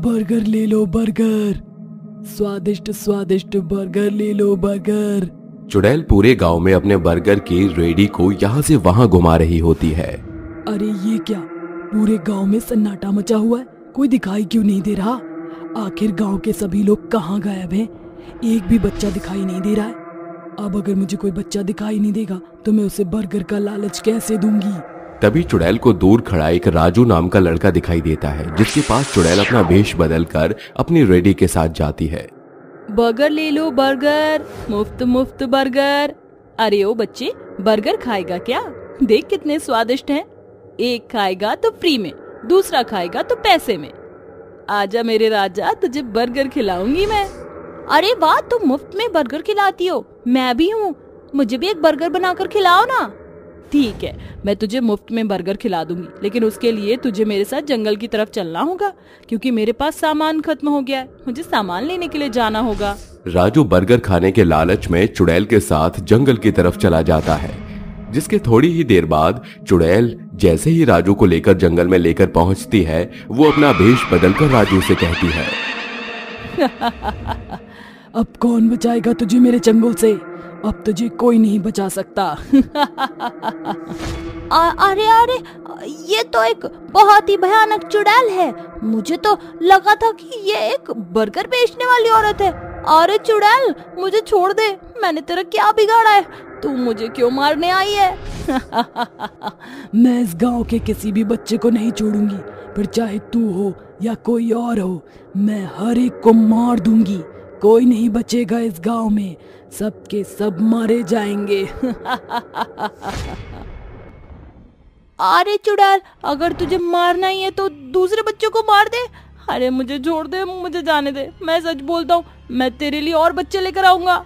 Burger ले लो burger, स्वादिष्ट स्वादिष्ट बर्गर ले लो बर्गर। चुड़ैल पूरे गांव में अपने बर्गर की रेडी को यहाँ से वहाँ घुमा रही होती है। अरे ये क्या, पूरे गांव में सन्नाटा मचा हुआ है, कोई दिखाई क्यों नहीं दे रहा? आखिर गांव के सभी लोग कहाँ गायब हैं? एक भी बच्चा दिखाई नहीं दे रहा है। अब अगर मुझे कोई बच्चा दिखाई नहीं देगा तो मैं उसे बर्गर का लालच कैसे दूंगी? तभी चुड़ैल को दूर खड़ा एक राजू नाम का लड़का दिखाई देता है, जिसके पास चुड़ैल अपना वेश बदल कर अपनी रेडी के साथ जाती है। बर्गर ले लो बर्गर, मुफ्त मुफ्त बर्गर। अरे ओ बच्चे, बर्गर खाएगा क्या? देख कितने स्वादिष्ट हैं। एक खाएगा तो फ्री में, दूसरा खाएगा तो पैसे में। आजा मेरे राजा, तुझे बर्गर खिलाऊंगी मैं। अरे वाह, तुम मुफ्त में बर्गर खिलाती हो, मैं भी हूँ, मुझे भी एक बर्गर बनाकर खिलाओ ना। ठीक है, मैं तुझे मुफ्त में बर्गर खिला दूंगी, लेकिन उसके लिए तुझे मेरे साथ जंगल की तरफ चलना होगा, क्योंकि मेरे पास सामान खत्म हो गया है, मुझे सामान लेने के लिए जाना होगा। राजू बर्गर खाने के लालच में चुड़ैल के साथ जंगल की तरफ चला जाता है, जिसके थोड़ी ही देर बाद चुड़ैल जैसे ही राजू को लेकर जंगल में लेकर पहुंचती है, वो अपना भेष बदलकर राजू से कहती है, अब कौन बचाएगा तुझे मेरे चंगुल से? अब तुझे कोई नहीं बचा सकता। अरे अरे, ये तो एक बहुत ही भयानक चुड़ैल है। मुझे तो लगा था कि ये एक बर्गर बेचने वाली औरत है। अरे चुड़ैल, मुझे छोड़ दे, मैंने तेरा क्या बिगाड़ा है? तू मुझे क्यों मारने आई है? मैं इस गांव के किसी भी बच्चे को नहीं छोड़ूंगी, फिर चाहे तू हो या कोई और हो, मैं हर एक को मार दूंगी। कोई नहीं बचेगा इस गांव में, सबके सब मारे जाएंगे। अरे चुड़ैल, अगर तुझे मारना ही है तो दूसरे बच्चों को मार दे। अरे मुझे छोड़ दे, मुझे जाने दे, मैं सच बोलता हूँ, मैं तेरे लिए और बच्चे लेकर आऊंगा।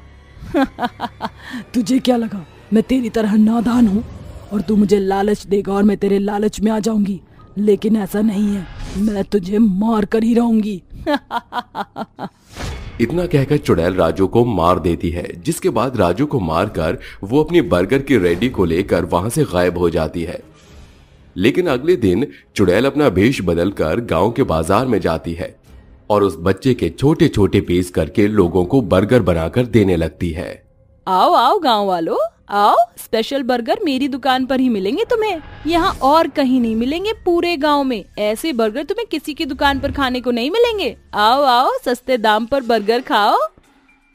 तुझे क्या लगा मैं तेरी तरह नादान हूँ और तू मुझे लालच देगा और मैं तेरे लालच में आ जाऊंगी? लेकिन ऐसा नहीं है, मैं तुझे मार कर ही रहूंगी। इतना कहकर चुड़ैल राजू को मार देती है, जिसके बाद राजू को मारकर वो अपनी बर्गर की रेडी को लेकर वहां से गायब हो जाती है। लेकिन अगले दिन चुड़ैल अपना भेष बदलकर गांव के बाजार में जाती है और उस बच्चे के छोटे छोटे पीस करके लोगों को बर्गर बनाकर देने लगती है। आओ आओ गांव वालों, आओ, स्पेशल बर्गर मेरी दुकान पर ही मिलेंगे तुम्हें, यहाँ और कहीं नहीं मिलेंगे पूरे गांव में। ऐसे बर्गर तुम्हें किसी की दुकान पर खाने को नहीं मिलेंगे। आओ आओ, सस्ते दाम पर बर्गर खाओ।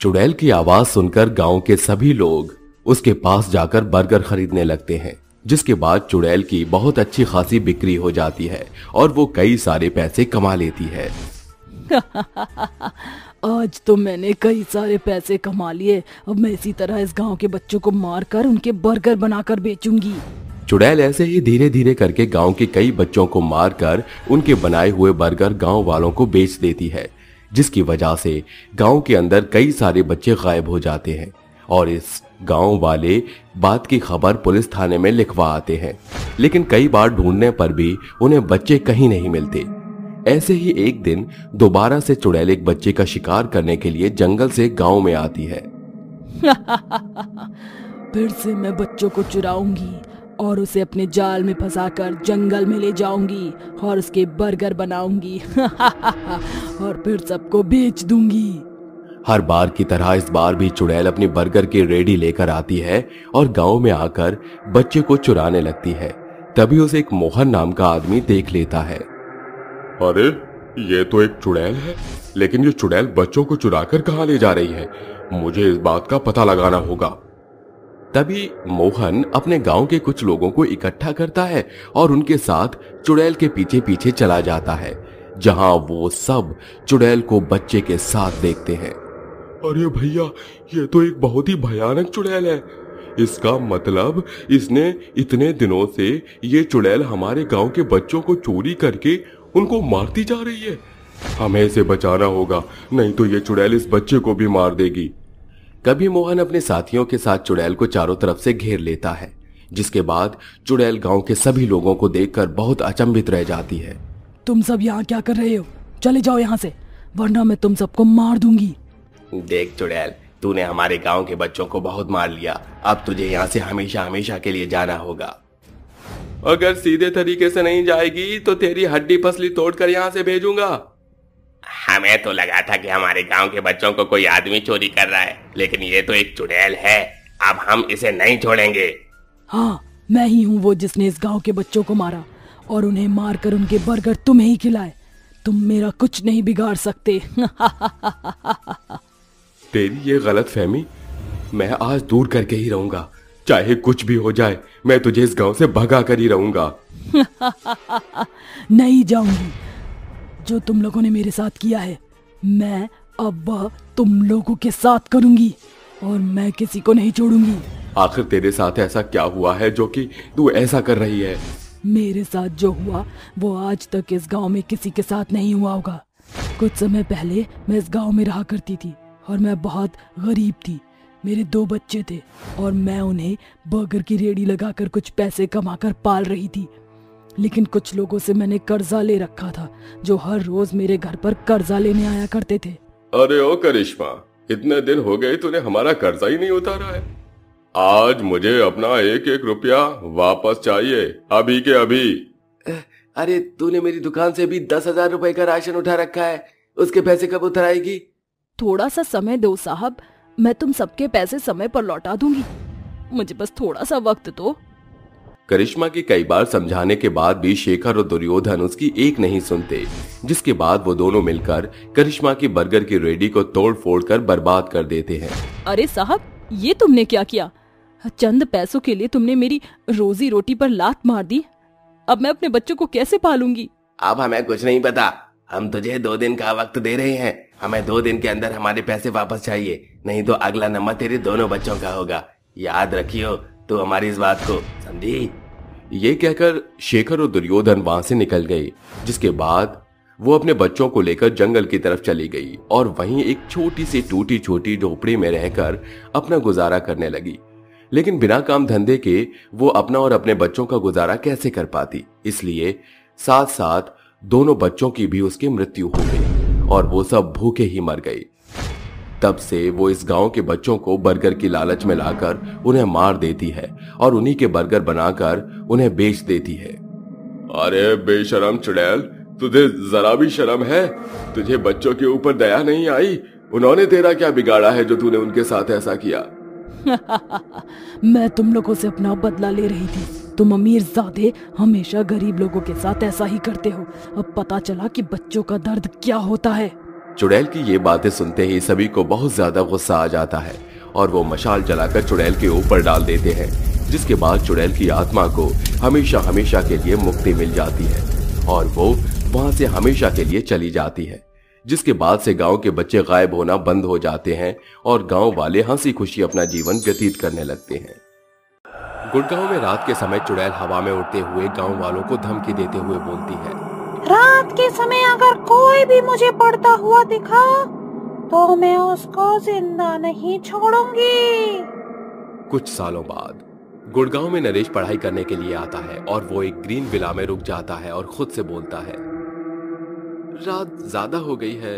चुड़ैल की आवाज सुनकर गांव के सभी लोग उसके पास जाकर बर्गर खरीदने लगते हैं, जिसके बाद चुड़ैल की बहुत अच्छी खासी बिक्री हो जाती है और वो कई सारे पैसे कमा लेती है। आज तो मैंने कई सारे पैसे कमा लिए, अब मैं इसी तरह इस गांव के बच्चों को मारकर उनके बर्गर बनाकर बेचूंगी। चुड़ैल ऐसे ही धीरे धीरे करके गांव के कई बच्चों को मारकर उनके बनाए हुए बर्गर गांव वालों को बेच देती है, जिसकी वजह से गांव के अंदर कई सारे बच्चे गायब हो जाते हैं और इस गांव वाले बात की खबर पुलिस थाने में लिखवा आते हैं। लेकिन कई बार ढूंढने पर भी उन्हें बच्चे कहीं नहीं मिलते। ऐसे ही एक दिन दोबारा से चुड़ैल एक बच्चे का शिकार करने के लिए जंगल से गांव में आती है। फिर से मैं बच्चों को चुराऊंगी और उसे अपने जाल में फंसाकर जंगल में ले जाऊंगी और उसके बर्गर बनाऊंगी और फिर सबको बेच दूंगी। हर बार की तरह इस बार भी चुड़ैल अपनी बर्गर की रेडी लेकर आती है और गांव में आकर बच्चे को चुराने लगती है। तभी उसे एक मोहन नाम का आदमी देख लेता है। अरे ये तो एक चुड़ैल है, लेकिन ये चुड़ैल बच्चों को चुराकर कहाँ ले जा रही है? मुझे इस बात का पता लगाना होगा। तभी मोहन अपने गांव के कुछ लोगों को इकट्ठा करता है और उनके साथ चुड़ैल के पीछे पीछे चला जाता है, जहां वो सब चुड़ैल को बच्चे के साथ देखते हैं। अरे भैया, ये तो एक बहुत ही भयानक चुड़ैल है। इसका मतलब इसने इतने दिनों से ये चुड़ैल हमारे गांव के बच्चों को चोरी करके उनको मारती जा रही है। हमें इसे बचाना होगा, नहीं तो ये चुड़ैल इस बच्चे को भी मार देगी। कभी मोहन अपने साथियों के साथ चुड़ैल को चारों तरफ से घेर लेता है, जिसके बाद चुड़ैल गांव के सभी लोगों को देखकर बहुत अचंभित रह जाती है। तुम सब यहाँ क्या कर रहे हो? चले जाओ यहाँ से, वरना मैं तुम सबको मार दूंगी। देख चुड़ैल, तूने हमारे गांव के बच्चों को बहुत मार लिया, अब तुझे यहाँ से हमेशा हमेशा के लिए जाना होगा। अगर सीधे तरीके से नहीं जाएगी तो तेरी हड्डी पसली तोड़कर यहाँ से भेजूंगा। हमें तो लगा था कि हमारे गांव के बच्चों को कोई आदमी चोरी कर रहा है, लेकिन ये तो एक चुड़ैल है। अब हम इसे नहीं छोड़ेंगे। हाँ, मैं ही हूँ वो जिसने इस गांव के बच्चों को मारा और उन्हें मारकर उनके बर्गर तुम्हें ही खिलाए। तुम मेरा कुछ नहीं बिगाड़ सकते। तेरी ये गलत फहमी मैं आज दूर करके ही रहूंगा। चाहे कुछ भी हो जाए, मैं तुझे इस गांव से भगा कर ही रहूंगा। नहीं जाऊंगी। जो तुम लोगों ने मेरे साथ किया है, मैं अब वह तुम लोगों के साथ करूंगी और मैं किसी को नहीं छोड़ूंगी। आखिर तेरे साथ ऐसा क्या हुआ है जो कि तू ऐसा कर रही है? मेरे साथ जो हुआ वो आज तक इस गांव में किसी के साथ नहीं हुआ होगा। कुछ समय पहले मैं इस गांव में रहा करती थी और मैं बहुत गरीब थी। मेरे 2 बच्चे थे और मैं उन्हें बर्गर की रेडी लगाकर कुछ पैसे कमाकर पाल रही थी। लेकिन कुछ लोगों से मैंने कर्जा ले रखा था जो हर रोज मेरे घर पर कर्जा लेने आया करते थे। अरे ओ करिश्मा, इतने दिन हो गए तूने हमारा कर्जा ही नहीं उतारा है। आज मुझे अपना 1-1 रुपया वापस चाहिए, अभी के अभी। अरे तूने मेरी दुकान से भी 10,000 रुपए का राशन उठा रखा है, उसके पैसे कब उतर आएगी? थोड़ा सा समय दो साहब, मैं तुम सबके पैसे समय पर लौटा दूंगी। मुझे बस थोड़ा सा वक्त दो। करिश्मा के कई बार समझाने के बाद भी शेखर और दुर्योधन उसकी एक नहीं सुनते, जिसके बाद वो दोनों मिलकर करिश्मा की बर्गर की रेडी को तोड़ फोड़ कर बर्बाद कर देते हैं। अरे साहब, ये तुमने क्या किया? चंद पैसों के लिए तुमने मेरी रोजी रोटी पर लात मार दी। अब मैं अपने बच्चों को कैसे पालूंगी? अब हमें कुछ नहीं पता। हम तुझे 2 दिन का वक्त दे रहे हैं। हमें 2 दिन के अंदर हमारे पैसे वापस चाहिए, नहीं तो अगला नंबर तेरे दोनों बच्चों का होगा। याद रखियो तो हमारी इस बात को, समझी? ये कहकर शेखर और दुर्योधन वहां से निकल गए, जिसके बाद वो अपने बच्चों को लेकर जंगल की तरफ चली गई और वहीं एक छोटी सी टूटी छोटी झोपड़ी में रहकर अपना गुजारा करने लगी। लेकिन बिना काम धंधे के वो अपना और अपने बच्चों का गुजारा कैसे कर पाती, इसलिए साथ साथ दोनों बच्चों की भी उसकी मृत्यु हो गई और वो सब भूखे ही मर गए। तब से वो इस गांव के बच्चों को बर्गर की लालच में लाकर उन्हें मार देती है और उन्हीं के बर्गर बनाकर उन्हें बेच देती है। अरे बेशरम चुड़ैल, तुझे जरा भी शर्म है? तुझे बच्चों के ऊपर दया नहीं आई? उन्होंने तेरा क्या बिगाड़ा है जो तूने उनके साथ ऐसा किया? मैं तुम लोगों से अपना बदला ले रही थी। तुम अमीरजादे हमेशा गरीब लोगों के साथ ऐसा ही करते हो। अब पता चला कि बच्चों का दर्द क्या होता है। चुड़ैल की ये बातें सुनते ही सभी को बहुत ज्यादा गुस्सा आ जाता है और वो मशाल जलाकर चुड़ैल के ऊपर डाल देते हैं, जिसके बाद चुड़ैल की आत्मा को हमेशा हमेशा के लिए मुक्ति मिल जाती है और वो वहां से हमेशा के लिए चली जाती है। जिसके बाद से गांव के बच्चे गायब होना बंद हो जाते हैं और गांव वाले हंसी खुशी अपना जीवन व्यतीत करने लगते हैं। गुड़गांव में रात के समय चुड़ैल हवा में उड़ते हुए गांव वालों को धमकी देते हुए बोलती है, रात के समय अगर कोई भी मुझे पड़ता हुआ दिखा तो मैं उसको जिंदा नहीं छोड़ूंगी। कुछ सालों बाद गुड़गांव में नरेश पढ़ाई करने के लिए आता है और वो एक ग्रीन विला में रुक जाता है और खुद से बोलता है, रात ज्यादा हो गई है,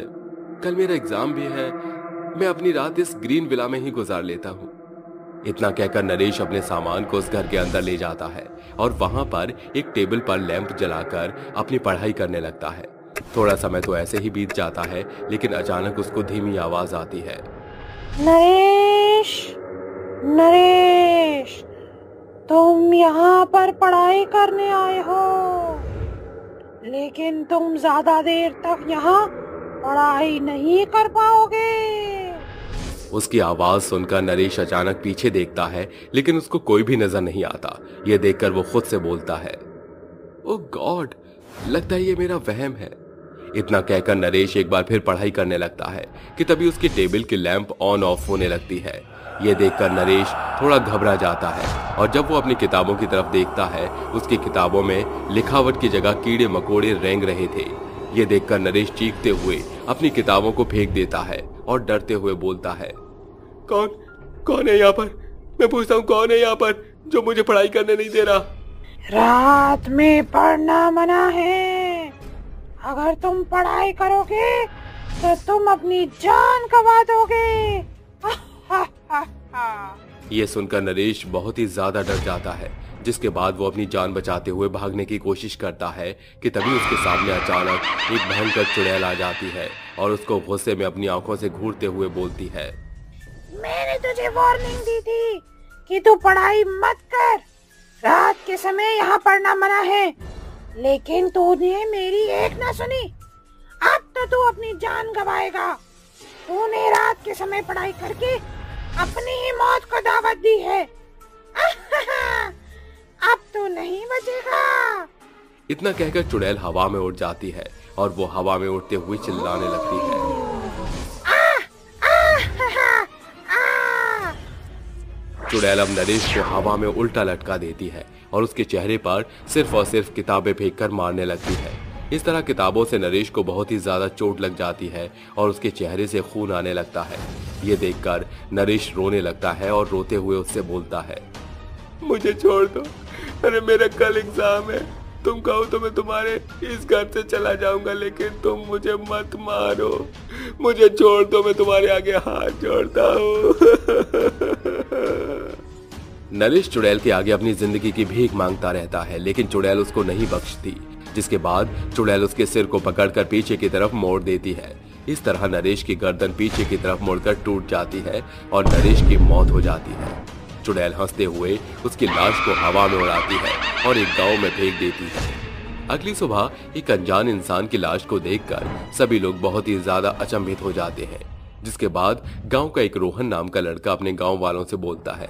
कल मेरा एग्जाम भी है, मैं अपनी रात इस ग्रीन विला में ही गुजार लेता हूँ। इतना कहकर नरेश अपने सामान को उस घर के अंदर ले जाता है और वहां पर एक टेबल पर लैंप जलाकर अपनी पढ़ाई करने लगता है। थोड़ा समय तो ऐसे ही बीत जाता है, लेकिन अचानक उसको धीमी आवाज आती है, नरेश, नरेश, तुम यहाँ पर पढ़ाई करने आए हो, लेकिन तुम ज्यादा देर तक यहाँ पढ़ाई नहीं कर पाओगे। उसकी आवाज सुनकर नरेश अचानक पीछे देखता है, लेकिन उसको कोई भी नजर नहीं आता। यह देखकर वो खुद से बोलता है, ओह गॉड, लगता है ये मेरा वहम है। इतना कहकर नरेश एक बार फिर पढ़ाई करने लगता है कि तभी उसकी टेबल की लैंप ऑन ऑफ होने लगती है। यह देखकर नरेश थोड़ा घबरा जाता है और जब वो अपनी किताबों की तरफ देखता है, उसकी किताबों में लिखावट की जगह कीड़े मकोड़े रेंग रहे थे। यह देखकर नरेश चीखते हुए अपनी किताबों को फेंक देता है और डरते हुए बोलता है, कौन है यहाँ पर? मैं पूछता हूँ, कौन है यहाँ पर जो मुझे पढ़ाई करने नहीं दे रहा? रात में पढ़ना मना है। अगर तुम पढ़ाई करोगे तो तुम अपनी जान गंवा दोगे। ये सुनकर नरेश बहुत ही ज्यादा डर जाता है जिसके बाद वो अपनी जान बचाते हुए भागने की कोशिश करता है कि तभी उसके सामने अचानक एक भयंकर चुड़ैल आ जाती है और उसको गुस्से में अपनी आंखों से घूरते हुए बोलती है, मैंने तुझे वार्निंग दी थी कि तू पढ़ाई मत कर, रात के समय यहाँ पढ़ना मना है, लेकिन तूने मेरी एक ना सुनी। अब तो तू अपनी जान गवाएगा। तूने रात के समय पढ़ाई करके अपनी ही मौत को दावत दी है। अब तो नहीं बचेगा। इतना कहकर चुड़ैल हवा में उड़ जाती है और वो हवा में उड़ते हुए चिल्लाने लगती है। चुड़ैल अब नरेश को हवा में उल्टा लटका देती है और उसके चेहरे पर सिर्फ और सिर्फ किताबें फेंककर मारने लगती है। इस तरह किताबों से नरेश को बहुत ही ज्यादा चोट लग जाती है और उसके चेहरे से खून आने लगता है। ये देखकर नरेश रोने लगता है और रोते हुए उससे बोलता है, मुझे छोड़ दो, अरे मेरा कल एग्जाम है। तुम कहो तो मैं तुम्हारे इस घर से चला जाऊंगा, लेकिन तुम मुझे मत मारो। मुझे छोड़ दो, मैं तुम्हारे आगे हाथ जोड़ता हूँ। नरेश चुड़ैल के आगे अपनी जिंदगी की भीख मांगता रहता है, लेकिन चुड़ैल उसको नहीं बख्शती। जिसके बाद चुड़ैल उसके सिर को पकड़कर पीछे की तरफ मोड़ देती है। इस तरह नरेश की गर्दन पीछे की तरफ मुड़कर टूट जाती है और नरेश की मौत हो जाती है। चुड़ैल हंसते हुए उसकी लाश को हवा में उड़ाती है और एक गांव में फेंक देती है। अगली सुबह एक अनजान इंसान की लाश को देखकर सभी लोग बहुत ही ज्यादा अचंभित हो जाते हैं। जिसके बाद गांव का एक रोहन नाम का लड़का अपने गांव वालों से बोलता है,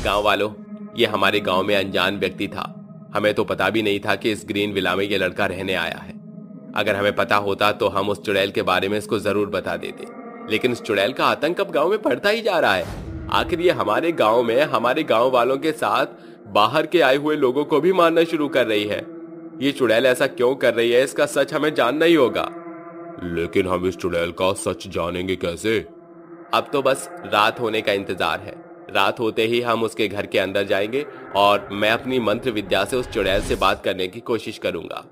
गांव वालों, ये हमारे गांव में अनजान व्यक्ति था। हमें तो पता भी नहीं था कि इस ग्रीन विला में ये लड़का रहने आया है। अगर हमें पता होता तो हम उस चुड़ैल के बारे में इसको जरूर बता देते, लेकिन इस चुड़ैल का आतंक अब गांव में बढ़ता ही जा रहा है। आखिर ये हमारे गांव में हमारे गांव वालों के साथ बाहर के आए हुए लोगों को भी मारना शुरू कर रही है। ये चुड़ैल ऐसा क्यों कर रही है, इसका सच हमें जानना ही होगा। लेकिन हम इस चुड़ैल का सच जानेंगे कैसे? अब तो बस रात होने का इंतजार है। रात होते ही हम उसके घर के अंदर जाएंगे और मैं अपनी मंत्र विद्या से उस चुड़ैल से बात करने की कोशिश करूंगा।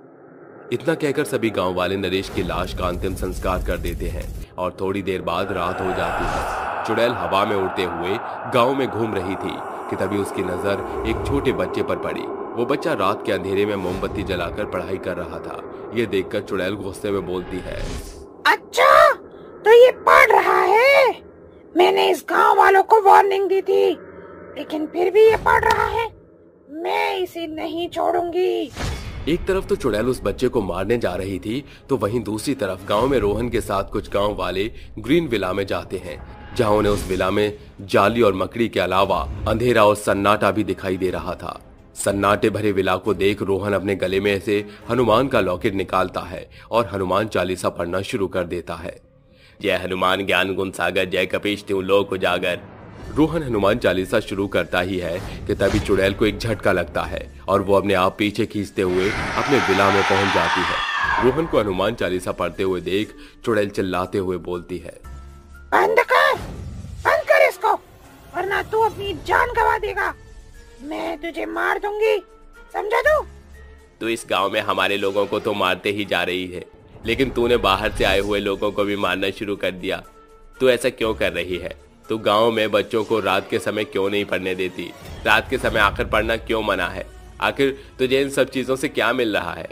इतना कहकर सभी गांव वाले नरेश की लाश का अंतिम संस्कार कर देते हैं और थोड़ी देर बाद रात हो जाती है। चुड़ैल हवा में उड़ते हुए गांव में घूम रही थी कि तभी उसकी नजर एक छोटे बच्चे पर पड़ी। वो बच्चा रात के अंधेरे में मोमबत्ती जलाकर पढ़ाई कर रहा था। ये देखकर चुड़ैल गुस्से में बोलती है, अच्छा तो ये पढ़ रहा है। मैंने इस गांव वालों को वार्निंग दी थी, लेकिन फिर भी ये पढ़ रहा है। मैं इसे नहीं छोड़ूंगी। एक तरफ तो चुड़ैल उस बच्चे को मारने जा रही थी, तो वहीं दूसरी तरफ गांव में रोहन के साथ कुछ गांव वाले ग्रीन विला में जाते हैं, जहां उन्हें उस विला में जाली और मकड़ी के अलावा अंधेरा और सन्नाटा भी दिखाई दे रहा था। सन्नाटे भरे विला को देख रोहन अपने गले में से हनुमान का लॉकेट निकालता है और हनुमान चालीसा पढ़ना शुरू कर देता है। जय हनुमान ज्ञान गुण सागर, जय कपीश तिहु लोक उजागर। रोहन हनुमान चालीसा शुरू करता ही है कि तभी चुड़ैल को एक झटका लगता है और वो अपने आप पीछे खींचते हुए अपने विला में पहुंच जाती है। रोहन को हनुमान चालीसा पढ़ते हुए देख चुड़ैल चिल्लाते हुए बोलती है, बंद कर इसको, वरना तू अपनी जान गवा देगा। मैं तुझे मार दूंगी, समझा तू इस गांव में हमारे लोगों को तो मारते ही जा रही है, लेकिन तूने बाहर से आए हुए लोगों को भी मारना शुरू कर दिया। तू ऐसा क्यों कर रही है? तू गांव में बच्चों को रात के समय क्यों नहीं पढ़ने देती? रात के समय आखिर पढ़ना क्यों मना है? आखिर तुझे इन सब चीजों से क्या मिल रहा है?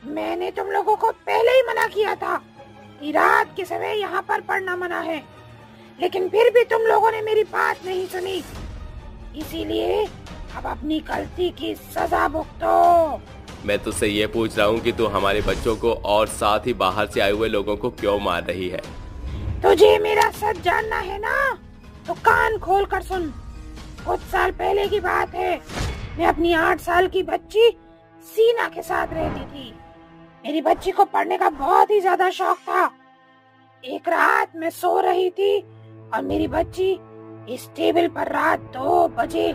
मैंने तुम लोगों को पहले ही मना किया था कि रात के समय यहाँ पर पढ़ना मना है, लेकिन फिर भी तुम लोगों ने मेरी बात नहीं सुनी। इसीलिए अब अपनी गलती की सजा भुगतो। मैं तुझसे ये पूछ रहा हूँ कि तू हमारे बच्चों को और साथ ही बाहर से आए हुए लोगों को क्यों मार रही है? तुझे मेरा सच जानना है ना, तो कान खोल कर सुन। कुछ साल पहले की बात है, मैं अपनी 8 साल की बच्ची सीना के साथ रहती थी। मेरी बच्ची को पढ़ने का बहुत ही ज्यादा शौक था। एक रात मैं सो रही थी और मेरी बच्ची इस टेबल पर रात 2 बजे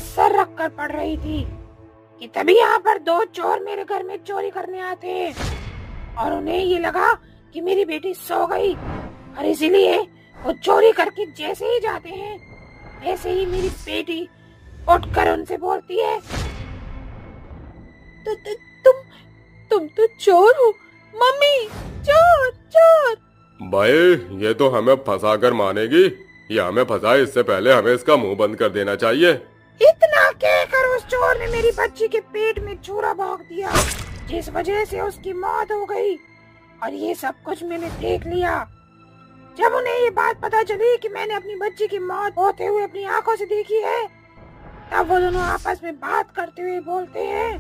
सर रख कर पढ़ रही थी कि तभी यहाँ पर 2 चोर मेरे घर में चोरी करने आते और उन्हें ये लगा कि मेरी बेटी सो गई, और इसीलिए वो चोरी करके जैसे ही जाते हैं वैसे ही मेरी बेटी उठकर उनसे बोलती है, तुम तो चोर हो मम्मी, चोर चोर। भाई ये तो हमें फंसा कर मानेगी, ये हमें फंसाए, इससे पहले हमें इसका मुंह बंद कर देना चाहिए। इतना कहकर उस चोर ने मेरी बच्ची के पेट में छुरा भोंक दिया, जिस वजह से उसकी मौत हो गई। और ये सब कुछ मैंने देख लिया। जब उन्हें ये बात पता चली कि मैंने अपनी बच्ची की मौत होते हुए अपनी आंखों से देखी है, तब वो दोनों आपस में बात करते हुए बोलते हैं,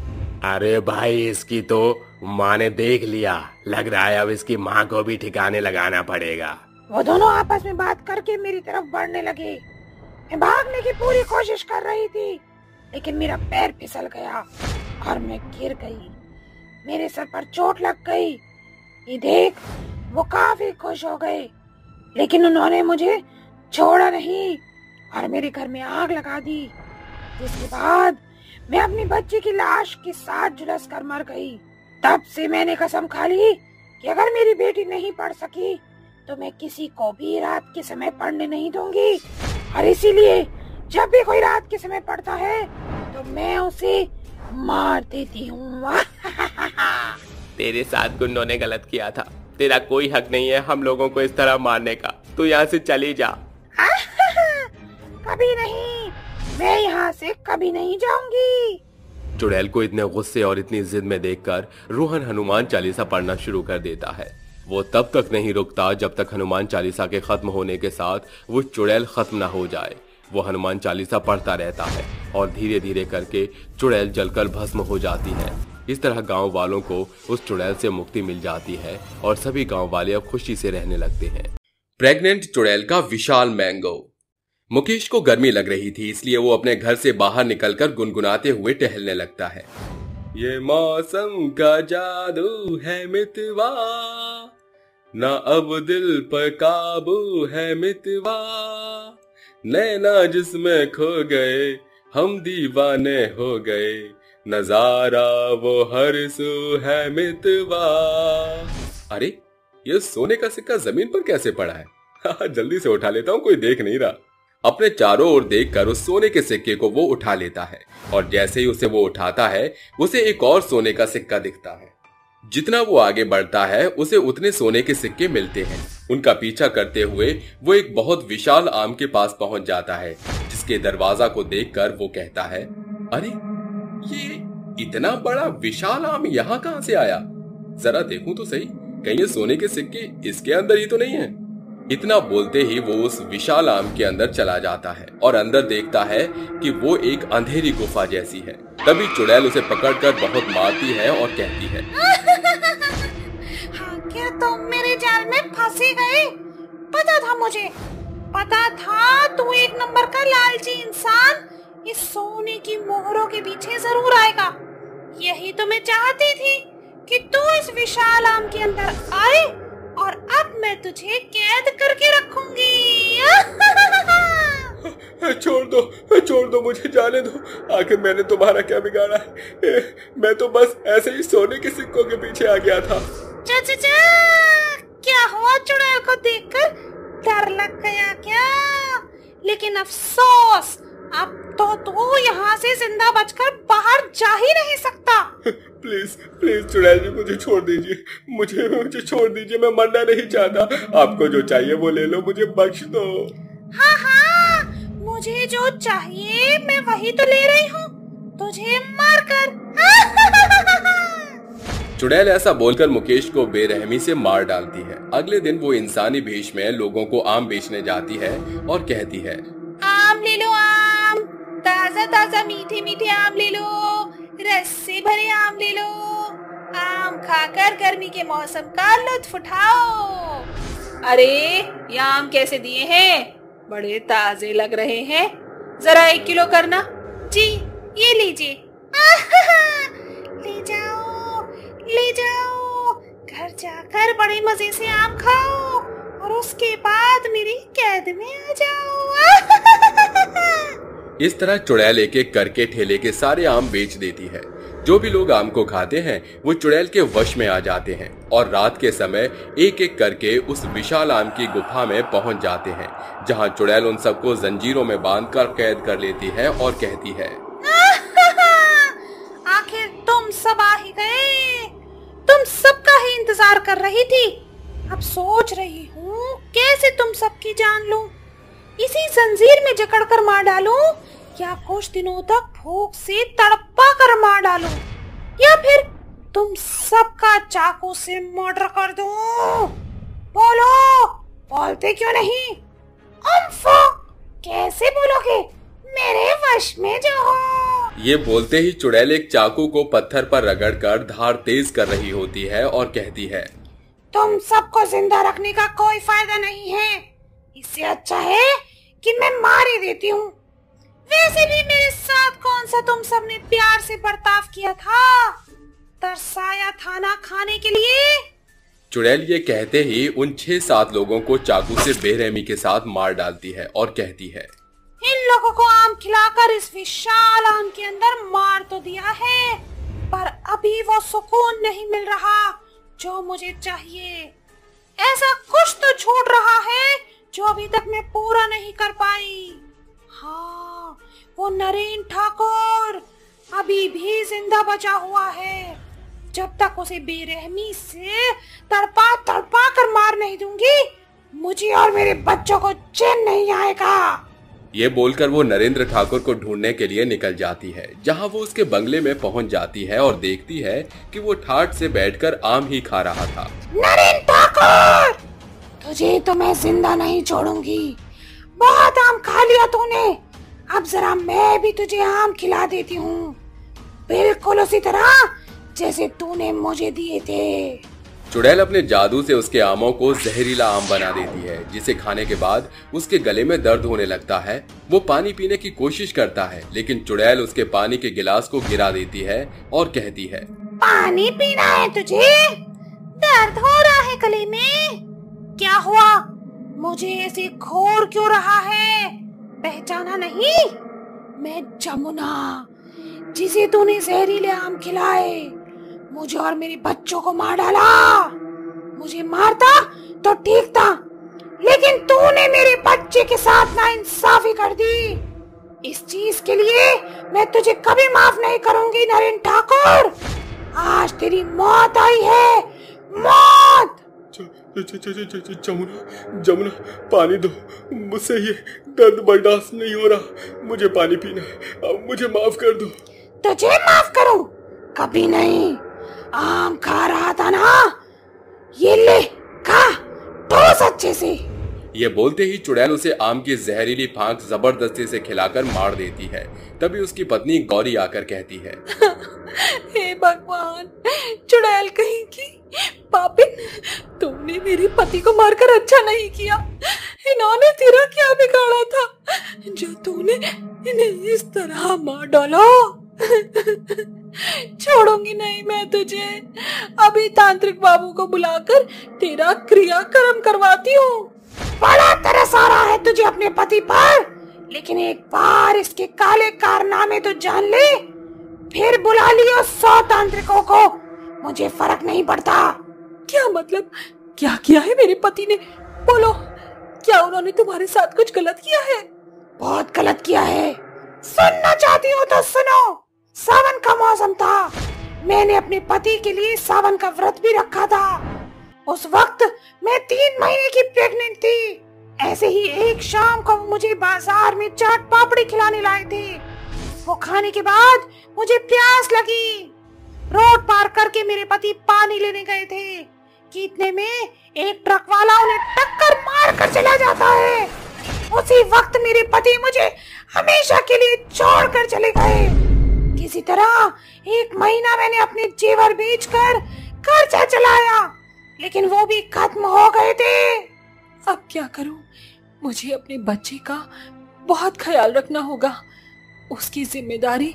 अरे भाई, इसकी तो माँ ने देख लिया, लग रहा है अब इसकी माँ को भी ठिकाने लगाना पड़ेगा। वो दोनों आपस में बात करके मेरी तरफ बढ़ने लगे। मैं भागने की पूरी कोशिश कर रही थी, लेकिन मेरा पैर फिसल गया और मैं गिर गई। मेरे सर पर चोट लग गई। ये देख वो काफी खुश हो गए, लेकिन उन्होंने मुझे छोड़ा नहीं और मेरे घर में आग लगा दी, जिसके बाद मैं अपनी बच्ची की लाश के साथ झुलस कर मर गई। तब से मैंने कसम खा ली कि अगर मेरी बेटी नहीं पढ़ सकी तो मैं किसी को भी रात के समय पढ़ने नहीं दूंगी, और इसीलिए जब भी कोई रात के समय पढ़ता है तो मैं उसे मार देती हूँ। तेरे साथ गुंडों ने गलत किया था, तेरा कोई हक नहीं है हम लोगों को इस तरह मारने का। तू यहाँ से चली जा। कभी नहीं, मैं यहाँ से कभी नहीं जाऊंगी। चुड़ैल को इतने गुस्से और इतनी जिद में देखकर रोहन हनुमान चालीसा पढ़ना शुरू कर देता है। वो तब तक नहीं रुकता जब तक हनुमान चालीसा के खत्म होने के साथ वो चुड़ैल खत्म ना हो जाए। वो हनुमान चालीसा पढ़ता रहता है और धीरे धीरे करके चुड़ैल जलकर भस्म हो जाती है। इस तरह गांव वालों को उस चुड़ैल से मुक्ति मिल जाती है और सभी गांव वाले अब खुशी से रहने लगते हैं। प्रेग्नेंट चुड़ैल का विशाल मैंगो। मुकेश को गर्मी लग रही थी, इसलिए वो अपने घर से बाहर निकलकर गुनगुनाते हुए टहलने लगता है। ये मौसम का जादू है मितवा, ना अब दिल पर काबू है मितवा, नैना जिसमें खो गए हम दीवाने हो गए, नजारा वो हर सू है मितवा। अरे ये सोने का सिक्का जमीन पर कैसे पड़ा है? जल्दी से उठा लेता हूँ, कोई देख नहीं रहा। अपने चारों ओर देखकर उस सोने के सिक्के को वो उठा लेता है और जैसे ही उसे वो उठाता है उसे एक और सोने का सिक्का दिखता है। जितना वो आगे बढ़ता है उसे उतने सोने के सिक्के मिलते हैं। उनका पीछा करते हुए वो एक बहुत विशाल आम के पास पहुंच जाता है, जिसके दरवाजा को देखकर वो कहता है, अरे ये इतना बड़ा विशाल आम यहाँ कहाँ से आया? जरा देखूं तो सही, कहीं ये सोने के सिक्के इसके अंदर ही तो नहीं है। इतना बोलते ही वो उस विशाल आम के अंदर चला जाता है और अंदर देखता है कि वो एक अंधेरी गुफा जैसी है। तभी चुड़ैल उसे पकड़कर बहुत मारती है और कहती है, हाँ, क्या तुम मेरे जाल में फंसे गए? पता था मुझे, पता था तू एक नंबर का लालची इंसान इस सोने की मोहरों के पीछे जरूर आएगा। यही तो मैं चाहती थी कि तू इस विशाल आम के अंदर आए और अब मैं तुझे कैद करके रखूंगी। छोड़ दो मुझे, जाने दो। आखिर मैंने तुम्हारा क्या बिगाड़ा है? मैं तो बस ऐसे ही सोने के सिक्कों के पीछे आ गया था। क्या हुआ? चुड़ैल को देखकर डर लग गया क्या? लेकिन अफसोस, अब तो तू यहाँ से जिंदा बचकर बाहर जा ही नहीं सकता। प्लीज चुड़ैल जी, मुझे छोड़ दीजिए, मुझे छोड़ दीजिए। मैं मरना नहीं चाहता। आपको जो चाहिए वो ले लो, मुझे बख्श दो। हाँ, मुझे जो चाहिए मैं वही तो ले रही हूँ, तुझे मारकर। चुड़ैल ऐसा बोलकर मुकेश को बेरहमी से मार डालती है। अगले दिन वो इंसानी भेष में लोगों को आम बेचने जाती है और कहती है, आम ले लो, आम ताजा ताजा मीठे मीठे आम ले लो, रस से भरे आम ले लो, आम खाकर गर्मी के मौसम का लुत्फ उठाओ। अरे ये आम कैसे दिए हैं? बड़े ताजे लग रहे हैं, जरा 1 किलो करना। जी ये लीजिए। ले जाओ, घर जाकर बड़े मजे से आम खाओ और उसके बाद मेरी कैद में आ जाओ। इस तरह चुड़ैल एक एक करके ठेले के सारे आम बेच देती है। जो भी लोग आम को खाते हैं वो चुड़ैल के वश में आ जाते हैं और रात के समय एक एक करके उस विशाल आम की गुफा में पहुंच जाते हैं, जहां चुड़ैल उन सबको जंजीरों में बांधकर कैद कर लेती है और कहती है, आखिर तुम सब आ ही गए, तुम सबका ही इंतजार कर रही थी। अब सोच रही हूँ कैसे तुम सबकी जान लूं, इसी जंजीर में जकड़कर मार डालूं क्या कुछ दिनों तक भूख से तड़पा कर मार डालूं, या फिर तुम सबका चाकू से मर्डर कर दूं? बोलो, बोलते क्यों नहीं? कैसे बोलोगे? मेरे वश में जो हो। ये बोलते ही चुड़ैल एक चाकू को पत्थर पर रगड़कर धार तेज कर रही होती है और कहती है, तुम सबको जिंदा रखने का कोई फायदा नहीं है। इससे अच्छा है कि मैं मार ही देती हूँ। वैसे भी मेरे साथ कौन सा तुम सबने प्यार से बर्ताव किया था, तरसाया था ना खाने के लिए। चुड़ैल ये कहते ही उन 6-7 लोगों को चाकू से बेरहमी के साथ मार डालती है और कहती है, इन लोगों को आम खिलाकर इस विशाल आम के अंदर मार तो दिया है, पर अभी वो सुकून नहीं मिल रहा जो मुझे चाहिए। ऐसा कुछ तो छूट रहा है जो अभी तक मैं पूरा नहीं कर पाई। हाँ, वो नरेन ठाकुर अभी भी जिंदा बचा हुआ है। जब तक उसे बेरहमी से तड़पा तड़पा कर मार नहीं दूंगी, मुझे और मेरे बच्चों को चैन नहीं आएगा। ये बोलकर वो नरेंद्र ठाकुर को ढूंढने के लिए निकल जाती है, जहाँ वो उसके बंगले में पहुँच जाती है और देखती है कि वो ठाठ से बैठकर आम ही खा रहा था। नरेंद्र ठाकुर, तुझे तो मैं जिंदा नहीं छोड़ूंगी। बहुत आम खा लिया तूने, अब जरा मैं भी तुझे आम खिला देती हूँ, बिल्कुल उसी तरह जैसे तूने मुझे दिए थे। चुड़ैल अपने जादू से उसके आमों को जहरीला आम बना देती है, जिसे खाने के बाद उसके गले में दर्द होने लगता है। वो पानी पीने की कोशिश करता है, लेकिन चुड़ैल उसके पानी के गिलास को गिरा देती है और कहती है, पानी पीना है तुझे? दर्द हो रहा है गले में? क्या हुआ? मुझे ऐसे घोर क्यों रहा है? पहचाना नहीं? मैं जमुना, जिसे तूने जहरीले आम खिलाए, मुझे और मेरे बच्चों को मार डाला। मुझे मारता तो ठीक था, लेकिन तूने मेरे बच्चे के साथ नाइंसाफी कर दी। इस चीज के लिए मैं तुझे कभी माफ नहीं करूंगी नरेंद्र ठाकुर। आज तेरी मौत आई है, मौत। जमुना, पानी दो, मुझसे ये दर्द बर्दाश्त नहीं हो रहा। मुझे पानी पीना है, अब मुझे माफ कर दो। तुझे माफ करूं? कभी नहीं। आम खा रहा था ना, ये ले खा, ठोस अच्छे से। ये बोलते ही चुड़ैल उसे आम की जहरीली फांक जबरदस्ती से खिलाकर मार देती है। तभी उसकी पत्नी गौरी आकर कहती है, हे भगवान, चुड़ैल कहीं की पापिन, तुमने मेरे पति को मारकर अच्छा नहीं किया। इन्होंने तेरा क्या बिगाड़ा था जो तूने इन्हें इस तरह मार डाला? छोड़ूंगी नहीं मैं तुझे। अभी तांत्रिक बाबू को बुलाकर तेरा क्रियाक्रम करवाती हूँ। बड़ा तरस आ रहा है तुझे अपने पति पर, लेकिन एक बार इसके काले कारनामे तो जान ले, फिर बुला लियो 100 तांत्रिकों को, मुझे फर्क नहीं पड़ता। क्या मतलब? क्या किया है मेरे पति ने? बोलो, क्या उन्होंने तुम्हारे साथ कुछ गलत किया है? बहुत गलत किया है। सुनना चाहती हो तो सुनो। सावन का मौसम था, मैंने अपने पति के लिए सावन का व्रत भी रखा था। उस वक्त मैं 3 महीने की प्रेग्नेंट थी। ऐसे ही एक शाम को मुझे बाजार में चाट पापड़ी खिलाने लाए थे। वो खाने के बाद मुझे प्यास लगी। रोड पार करके मेरे पति पानी लेने गए थे कि इतने में एक ट्रक वाला उन्हें टक्कर मार कर चला जाता है। उसी वक्त मेरे पति मुझे हमेशा के लिए छोड़कर चले गए। किसी तरह 1 महीना मैंने अपने जेवर बेचकर खर्चा चलाया, लेकिन वो भी खत्म हो गए थे। अब क्या करूं? मुझे अपने बच्चे का बहुत ख्याल रखना होगा। उसकी जिम्मेदारी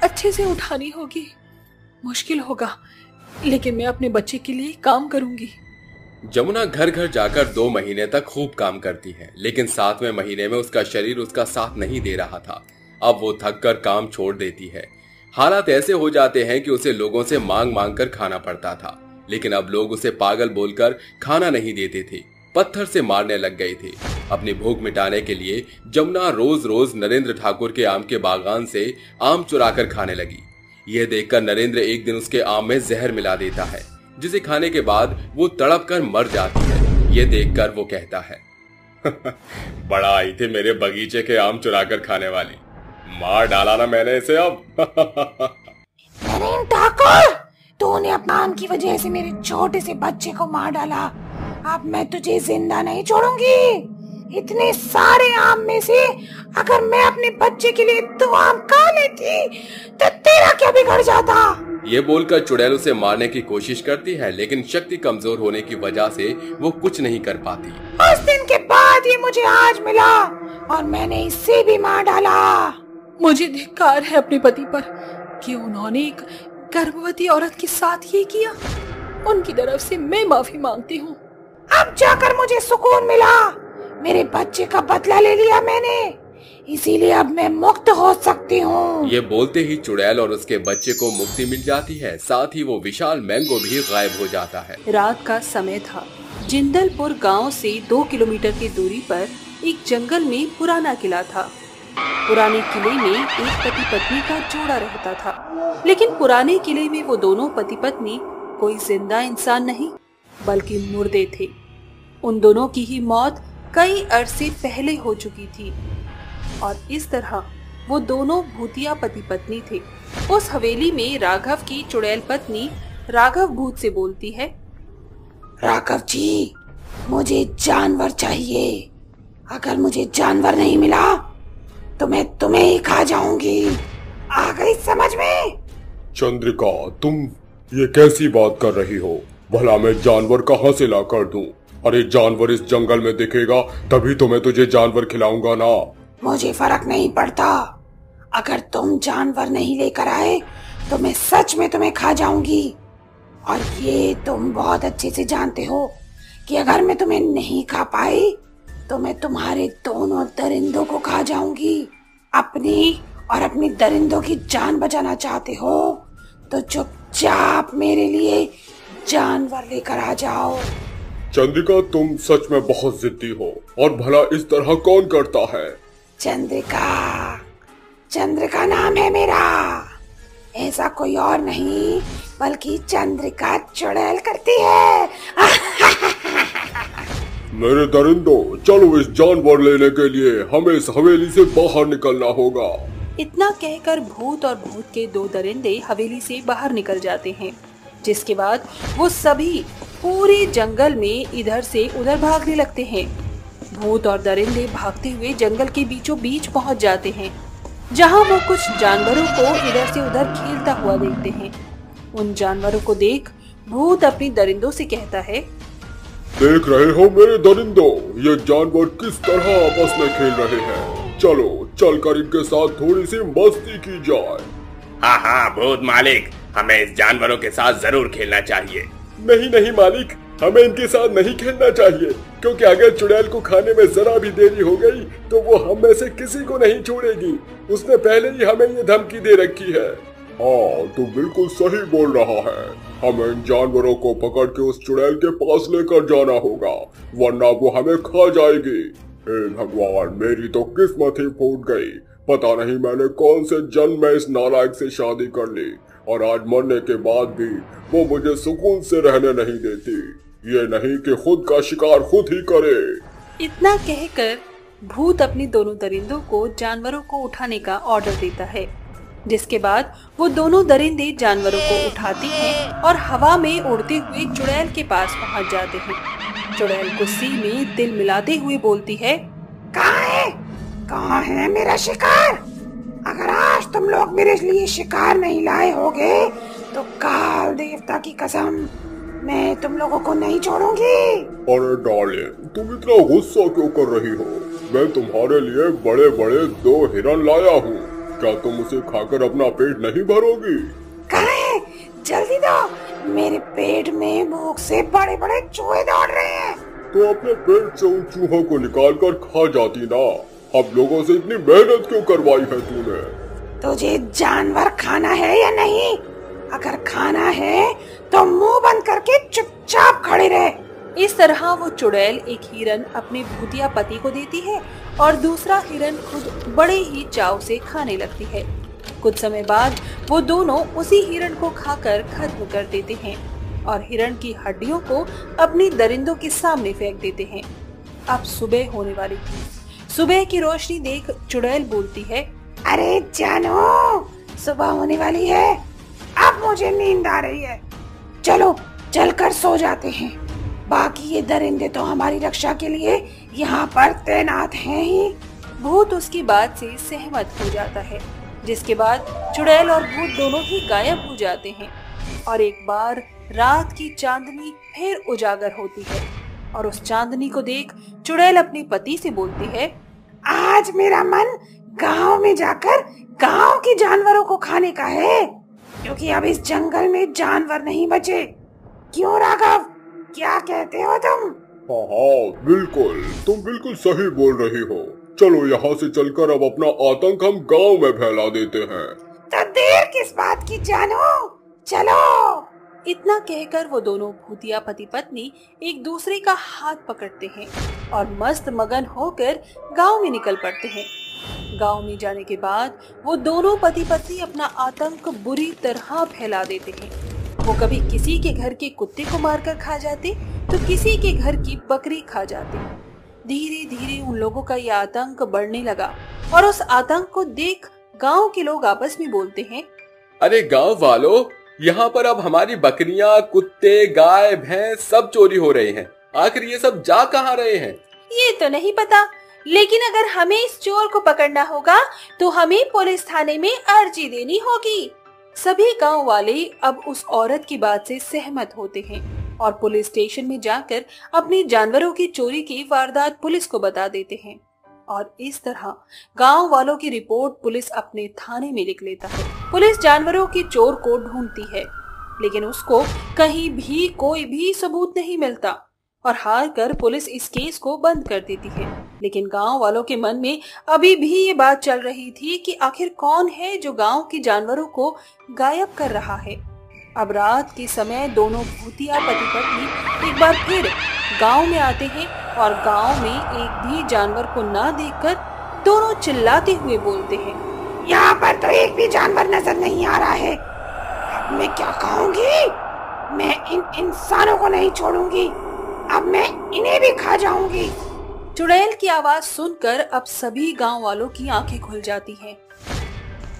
अच्छे से उठानी होगी। मुश्किल होगा, लेकिन मैं अपने बच्चे के लिए काम करूंगी। जमुना घर घर जाकर 2 महीने तक खूब काम करती है, लेकिन 7वें महीने में उसका शरीर उसका साथ नहीं दे रहा था। अब वो थक कर काम छोड़ देती है। हालात ऐसे हो जाते हैं कि उसे लोगों से मांग मांग कर खाना पड़ता था, लेकिन अब लोग उसे पागल बोलकर खाना नहीं देते थे, पत्थर से मारने लग गए थे। अपनी भूख मिटाने के लिए जमुना रोज रोज नरेंद्र ठाकुर के आम के बागान से आम चुराकर खाने लगी। यह देखकर नरेंद्र एक दिन उसके आम में जहर मिला देता है, जिसे खाने के बाद वो तड़प कर मर जाती है। ये देखकर वो कहता है, बड़ा आई थी मेरे बगीचे के आम चुराकर खाने वाली, मार डाला ना मैंने इसे अब। नरेन ठाकुर, तूने अपना आम की वजह से मेरे छोटे से बच्चे को मार डाला। अब मैं तुझे जिंदा नहीं छोड़ूंगी। इतने सारे आम में से अगर मैं अपने बच्चे के लिए 2 आम खा लेती तो तेरा क्या बिगड़ जाता। ये बोलकर चुड़ैल उसे मारने की कोशिश करती है, लेकिन शक्ति कमजोर होने की वजह से वो कुछ नहीं कर पाती। उस दिन के बाद ये मुझे आज मिला और मैंने इसे भी मार डाला। मुझे धिक्कार है अपने पति पर कि उन्होंने एक गर्भवती औरत के साथ ये किया। उनकी तरफ से मैं माफी मांगती हूँ। अब जाकर मुझे सुकून मिला। मेरे बच्चे का बदला ले लिया मैंने, इसीलिए अब मैं मुक्त हो सकती हूँ। ये बोलते ही चुड़ैल और उसके बच्चे को मुक्ति मिल जाती है। साथ ही वो विशाल मैंगो भी गायब हो जाता है। रात का समय था। जिंदलपुर गांव से 2 किलोमीटर की दूरी पर एक जंगल में पुराना किला था। पुराने किले में एक पति पत्नी का जोड़ा रहता था, लेकिन पुराने किले में वो दोनों पति पत्नी कोई जिंदा इंसान नहीं बल्कि मुर्दे थे। उन दोनों की ही मौत कई अरसे पहले हो चुकी थी और इस तरह वो दोनों भूतिया पति पत्नी थे। उस हवेली में राघव की चुड़ैल पत्नी राघव भूत से बोलती है, राघव जी, मुझे जानवर चाहिए। अगर मुझे जानवर नहीं मिला तो मैं तुम्हें ही खा जाऊंगी। आ गई समझ में? चंद्रिका, तुम ये कैसी बात कर रही हो? भला मैं जानवर कहाँ से ला कर दूं? अरे जानवर इस जंगल में दिखेगा तभी तो मैं तुझे जानवर खिलाऊंगा ना। मुझे फर्क नहीं पड़ता। अगर तुम जानवर नहीं लेकर आए तो मैं सच में तुम्हें खा जाऊंगी। और ये तुम बहुत अच्छे से जानते हो कि अगर मैं तुम्हें नहीं खा पाई तो मैं तुम्हारे दोनों दरिंदों को खा जाऊंगी। अपनी और अपनी दरिंदों की जान बचाना चाहते हो तो चुपचाप मेरे लिए जानवर लेकर आ जाओ। चंद्रिका, तुम सच में बहुत जिद्दी हो। और भला इस तरह कौन करता है? चंद्रिका, चंद्रिका नाम है मेरा। ऐसा कोई और नहीं बल्कि चंद्रिका चुड़ैल करती है। मेरे दरिंदो, चलो इस जानवर लेने के लिए हमें इस हवेली से बाहर निकलना होगा। इतना कहकर भूत और भूत के 2 दरिंदे हवेली से बाहर निकल जाते हैं, जिसके बाद वो सभी पूरे जंगल में इधर से उधर भागने लगते हैं। भूत और दरिंदे भागते हुए जंगल के बीचों बीच पहुंच जाते हैं, जहां वो कुछ जानवरों को इधर से उधर खेलता हुआ देखते हैं। उन जानवरों को देख भूत अपनी दरिंदों से कहता है, देख रहे हो मेरे दरिंदो, ये जानवर किस तरह आपस में खेल रहे हैं। चलो चलकर इनके साथ थोड़ी सी मस्ती की जाए। हाँ हाँ भूत मालिक, हमें इस जानवरों के साथ जरूर खेलना चाहिए। नहीं नहीं मालिक, हमें इनके साथ नहीं खेलना चाहिए, क्योंकि अगर चुड़ैल को खाने में जरा भी देरी हो गई तो वो हम में से किसी को नहीं छोड़ेगी। उसने पहले ही हमें ये धमकी दे रखी है। हाँ, तू बिल्कुल सही बोल रहा है। हमें इन जानवरों को पकड़ के उस चुड़ैल के पास लेकर जाना होगा, वरना वो हमें खा जाएगी। हे भगवान, मेरी तो किस्मत ही फूट गई। पता नहीं मैंने कौन से जन्म में इस नालायक से शादी कर ली और आज मरने के बाद भी वो मुझे सुकून से रहने नहीं देती। ये नहीं कि खुद का शिकार खुद ही करे। इतना कहकर भूत अपनी दोनों दरिंदों को जानवरों को उठाने का ऑर्डर देता है, जिसके बाद वो दोनों दरिंदे जानवरों को उठाते हैं और हवा में उड़ते हुए चुड़ैल के पास पहुंच जाते हैं। चुड़ैल गुस्से में दिल मिलाते हुए बोलती है, कहाँ है मेरा शिकार? अगर आज तुम लोग मेरे लिए शिकार नहीं लाए होगे तो काल देवता की कसम मैं तुम लोगों को नहीं छोड़ूंगी। अरे डार्लिंग, तुम इतना गुस्सा क्यों कर रही हो? मैं तुम्हारे लिए बड़े बड़े 2 हिरन लाया हूँ। क्या तुम उसे खाकर अपना पेट नहीं भरोगी? कहाँ? जल्दी दो, मेरे पेट में भूख से बड़े बड़े चूहे दौड़ रहे हैं। तो अपने पेट से उन चूहों को निकाल कर खा जाती ना। अब लोगों से इतनी मेहनत क्यों करवाई है तूने? तुझे जानवर खाना है या नहीं? अगर खाना है तो मुंह बंद करके चुपचाप खड़े रहे। इस तरह वो चुड़ैल एक हिरन अपने भूतिया पति को देती है और दूसरा हिरन खुद बड़े ही चाव से खाने लगती है। कुछ समय बाद वो दोनों उसी हिरन को खाकर खत्म कर देते हैं और हिरन की हड्डियों को अपनी दरिंदों के सामने फेंक देते हैं। अब सुबह होने वाली थी। सुबह की रोशनी देख चुड़ैल बोलती है, अरे जानो, सुबह होने वाली है, अब मुझे नींद आ रही है। चलो चलकर सो जाते हैं। बाकी ये दरिंदे तो हमारी रक्षा के लिए यहाँ पर तैनात हैं ही। भूत उसकी बात से सहमत हो जाता है, जिसके बाद चुड़ैल और भूत दोनों ही गायब हो जाते हैं। और एक बार रात की चांदनी फिर उजागर होती है और उस चांदनी को देख चुड़ैल अपने पति से बोलती है, आज मेरा मन गांव में जाकर गांव के जानवरों को खाने का है, क्योंकि अब इस जंगल में जानवर नहीं बचे। क्यों राघव, क्या कहते हो तुम? हाँ बिल्कुल, तुम बिल्कुल सही बोल रही हो। चलो यहाँ से चलकर अब अपना आतंक हम गांव में फैला देते हैं। तो देर किस बात की जानो, चलो। इतना कहकर वो दोनों भूतिया पति पत्नी एक दूसरे का हाथ पकड़ते हैं और मस्त मगन होकर गांव में निकल पड़ते हैं। गांव में जाने के बाद वो दोनों पति पत्नी अपना आतंक बुरी तरह फैला देते हैं। वो कभी किसी के घर के कुत्ते को मारकर खा जाते तो किसी के घर की बकरी खा जाते। धीरे धीरे उन लोगों का यह आतंक बढ़ने लगा और उस आतंक को देख गांव के लोग आपस में बोलते हैं, अरे गांव वालों, यहाँ पर अब हमारी बकरियां, कुत्ते, गाय, भैंस सब चोरी हो रहे हैं। आखिर ये सब जा कहाँ रहे हैं? ये तो नहीं पता, लेकिन अगर हमें इस चोर को पकड़ना होगा तो हमें पुलिस थाने में अर्जी देनी होगी। सभी गांव वाले अब उस औरत की बात से सहमत होते हैं और पुलिस स्टेशन में जाकर अपने जानवरों की चोरी की वारदात पुलिस को बता देते हैं। और इस तरह गांव वालों की रिपोर्ट पुलिस अपने थाने में लिख लेता है। पुलिस जानवरों की चोर को ढूंढती है, लेकिन उसको कहीं भी कोई भी सबूत नहीं मिलता और हार कर पुलिस इस केस को बंद कर देती है। लेकिन गांव वालों के मन में अभी भी ये बात चल रही थी कि आखिर कौन है जो गांव के जानवरों को गायब कर रहा है। अब रात के समय दोनों भूतिया पति पत्नी एक बार फिर गांव में आते हैं और गांव में एक भी जानवर को ना देखकर दोनों चिल्लाते हुए बोलते हैं, यहाँ पर तो एक भी जानवर नजर नहीं आ रहा है। अब मैं क्या कहूँगी? मैं इन इंसानों को नहीं छोड़ूंगी, अब मैं इन्हें भी खा जाऊंगी। चुड़ैल की आवाज सुनकर अब सभी गांव वालों की आंखें खुल जाती हैं,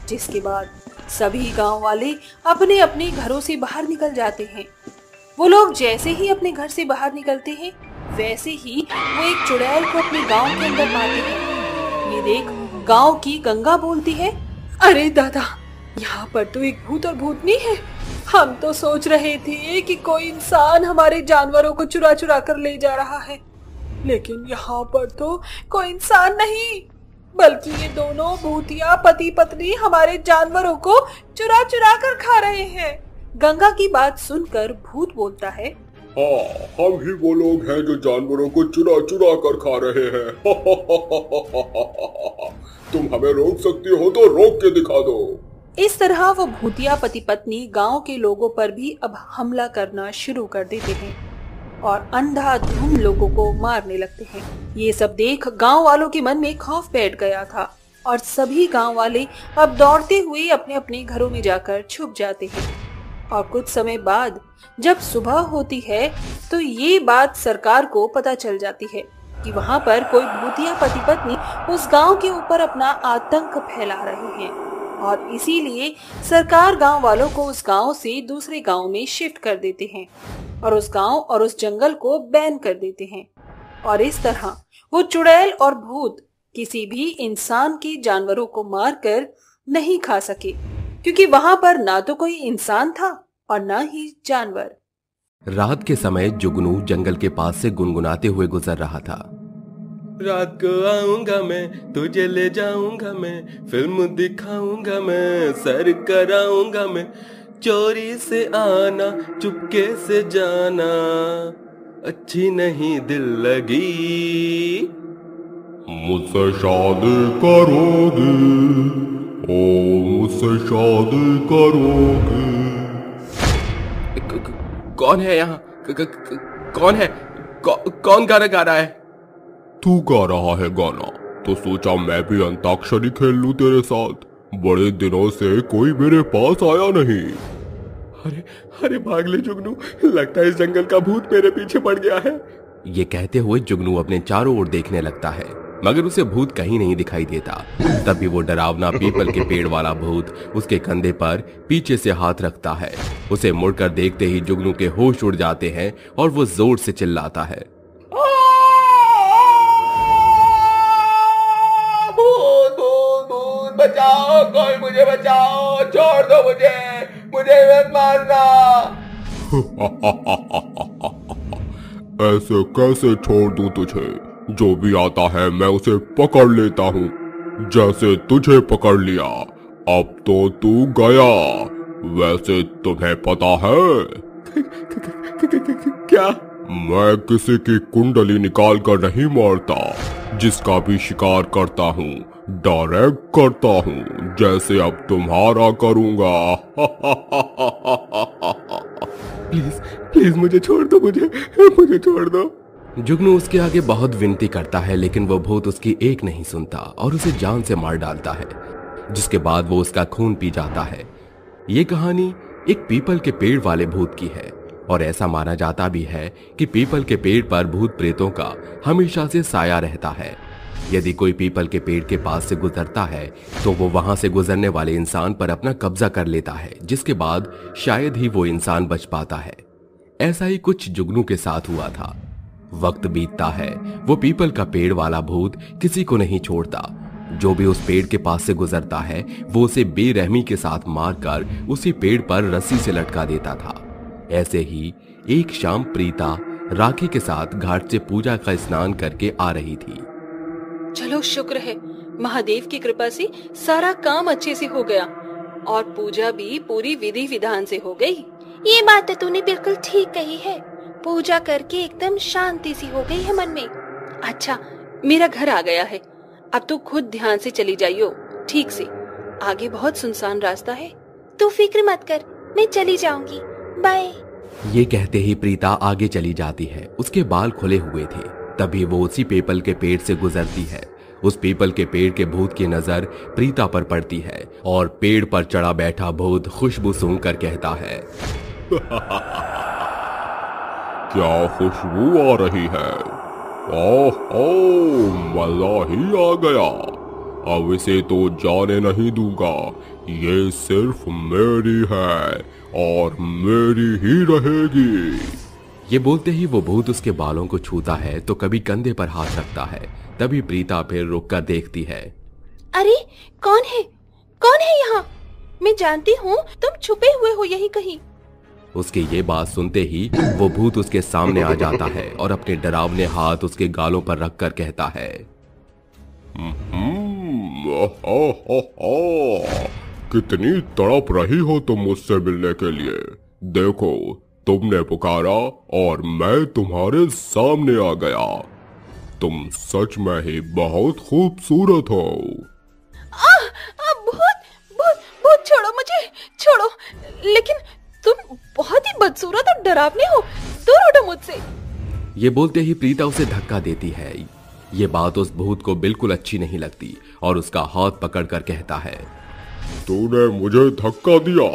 जिसके बाद सभी गांव वाले अपने अपने घरों से बाहर निकल जाते हैं। वो लोग जैसे ही अपने घर से बाहर निकलते हैं, वैसे ही वो एक चुड़ैल को अपने गांव के अंदर पाते हैं। ये देख गांव की गंगा बोलती है, अरे दादा, यहाँ पर तो एक भूत और भूतनी है। हम तो सोच रहे थे कि कोई इंसान हमारे जानवरों को चुरा चुरा कर ले जा रहा है, लेकिन यहाँ पर तो कोई इंसान नहीं, बल्कि ये दोनों भूतिया पति पत्नी हमारे जानवरों को चुरा चुरा कर खा रहे हैं। गंगा की बात सुनकर भूत बोलता है, हाँ, हम ही वो लोग हैं जो जानवरों को चुरा चुरा कर खा रहे हैं। तुम हमें रोक सकती हो तो रोक के दिखा दो। इस तरह वो भूतिया पति पत्नी गांव के लोगों पर भी अब हमला करना शुरू कर देते हैं और अंधाधुंध लोगों को मारने लगते हैं। ये सब देख गांव वालों के मन में खौफ बैठ गया था और सभी गांव वाले अब दौड़ते हुए अपने अपने घरों में जाकर छुप जाते हैं। और कुछ समय बाद जब सुबह होती है तो ये बात सरकार को पता चल जाती है कि वहाँ पर कोई भूतिया पति पत्नी उस गांव के ऊपर अपना आतंक फैला रहे हैं और इसीलिए सरकार गांव वालों को उस गांव से दूसरे गांव में शिफ्ट कर देते हैं और उस गांव और उस जंगल को बैन कर देते हैं। और इस तरह वो चुड़ैल और भूत किसी भी इंसान के जानवरों को मारकर नहीं खा सके, क्योंकि वहां पर ना तो कोई इंसान था और ना ही जानवर। रात के समय जुगनू जंगल के पास से गुनगुनाते हुए गुजर रहा था। रात को आऊंगा मैं, तुझे ले जाऊंगा मैं, फिल्म दिखाऊंगा मैं, सर कराऊंगा मैं, चोरी से आना चुपके से जाना, अच्छी नहीं दिल लगी। मुझसे शादी करोगे, ओ मुझसे शादी करोगे। कौन है यहाँ? कौन है? कौन गाना गा रहा है? तू गा रहा है गाना, तो सोचा मैं भी अंताक्षरी खेल लूं तेरे साथ। बड़े दिनों से कोई मेरे पास आया नहीं। अरे अरे भाग ले जुगनू, लगता है इस जंगल का भूत मेरे पीछे पड़ गया है। ये कहते हुए जुगनू अपने चारों ओर देखने लगता है मगर उसे भूत कहीं नहीं दिखाई देता। तभी वो डरावना पीपल के पेड़ वाला भूत उसके कंधे पर पीछे से हाथ रखता है। उसे मुड़कर देखते ही जुगनू के होश उड़ जाते हैं और वो जोर से चिल्लाता है, भूत भूत भूत, बचाओ, कोई मुझे बचाओ, छोड़ दो मुझे मत मारना। ऐसे कैसे छोड़ दूं तुझे? जो भी आता है मैं उसे पकड़ लेता हूँ, जैसे तुझे पकड़ लिया। अब तो तू गया। वैसे तुम्हें पता है क्या? मैं किसी की कुंडली निकाल कर नहीं मारता, जिसका भी शिकार करता हूँ डायरेक्ट करता हूँ, जैसे अब तुम्हारा करूँगा। प्लीज मुझे छोड़ दो, मुझे छोड़ दो। जुगनू उसके आगे बहुत विनती करता है, लेकिन वो भूत उसकी एक नहीं सुनता और उसे जान से मार डालता है, जिसके बाद वो उसका खून पी जाता है। ये कहानी एक पीपल के पेड़ वाले भूत की है और ऐसा माना जाता भी है कि पीपल के पेड़ पर भूत प्रेतों का हमेशा से साया रहता है। यदि कोई पीपल के पेड़ के पास से गुजरता है तो वो वहां से गुजरने वाले इंसान पर अपना कब्जा कर लेता है, जिसके बाद शायद ही वो इंसान बच पाता है। ऐसा ही कुछ जुगनू के साथ हुआ था। वक्त बीतता है, वो पीपल का पेड़ वाला भूत किसी को नहीं छोड़ता। जो भी उस पेड़ के पास से गुजरता है वो उसे बेरहमी के साथ मारकर उसी पेड़ पर रस्सी से लटका देता था। ऐसे ही एक शाम प्रीता राखी के साथ घाट से पूजा का स्नान करके आ रही थी। चलो शुक्र है, महादेव की कृपा से सारा काम अच्छे से हो गया और पूजा भी पूरी विधि विधान से हो गई। ये बात तो तूने बिल्कुल ठीक कही है। पूजा करके एकदम शांति सी हो गई है मन में। अच्छा, मेरा घर आ गया है, अब तो खुद ध्यान से चली जाइयो ठीक से। आगे बहुत सुनसान रास्ता है। तू फिक्र मत कर, मैं चली जाऊंगी, बाय। ये कहते ही प्रीता आगे चली जाती है। उसके बाल खुले हुए थे। तभी वो उसी पीपल के पेड़ से गुजरती है। उस पीपल के पेड़ के भूत की नजर प्रीता पर पड़ती है और पेड़ पर चढ़ा बैठा भूत खुशबू सूंघकर कहता है, क्या खुशबू आ रही है? ओह, मजा ही आ गया। अब इसे तो जाने नहीं दूंगा। ये सिर्फ मेरी है और मेरी ही रहेगी। ये बोलते ही वो भूत उसके बालों को छूता है तो कभी कंधे पर हाथ रखता है। तभी प्रीता फिर रुककर देखती है। अरे कौन है यहाँ? मैं जानती हूँ तुम छुपे हुए हो यहीं कहीं। उसकी ये बात सुनते ही वो भूत उसके सामने आ जाता है और अपने डरावने हाथ उसके गालों पर रखकर कहता है, कितनी तड़प रही हो तुम मुझसे मिलने के लिए। देखो, तुमने पुकारा और मैं तुम्हारे सामने आ गया। तुम सच में ही बहुत खूबसूरत हो। भूत छोड़ो मुझे, छोड़ो। लेकिन तुम बहुत ही बदसूरत और डरावने हो, दूर हटो मुझसे। ये बोलते ही प्रीता उसे धक्का देती है। ये बात उस भूत को बिल्कुल अच्छी नहीं लगती और उसका हाथ पकड़कर कहता है, तूने मुझे धक्का दिया।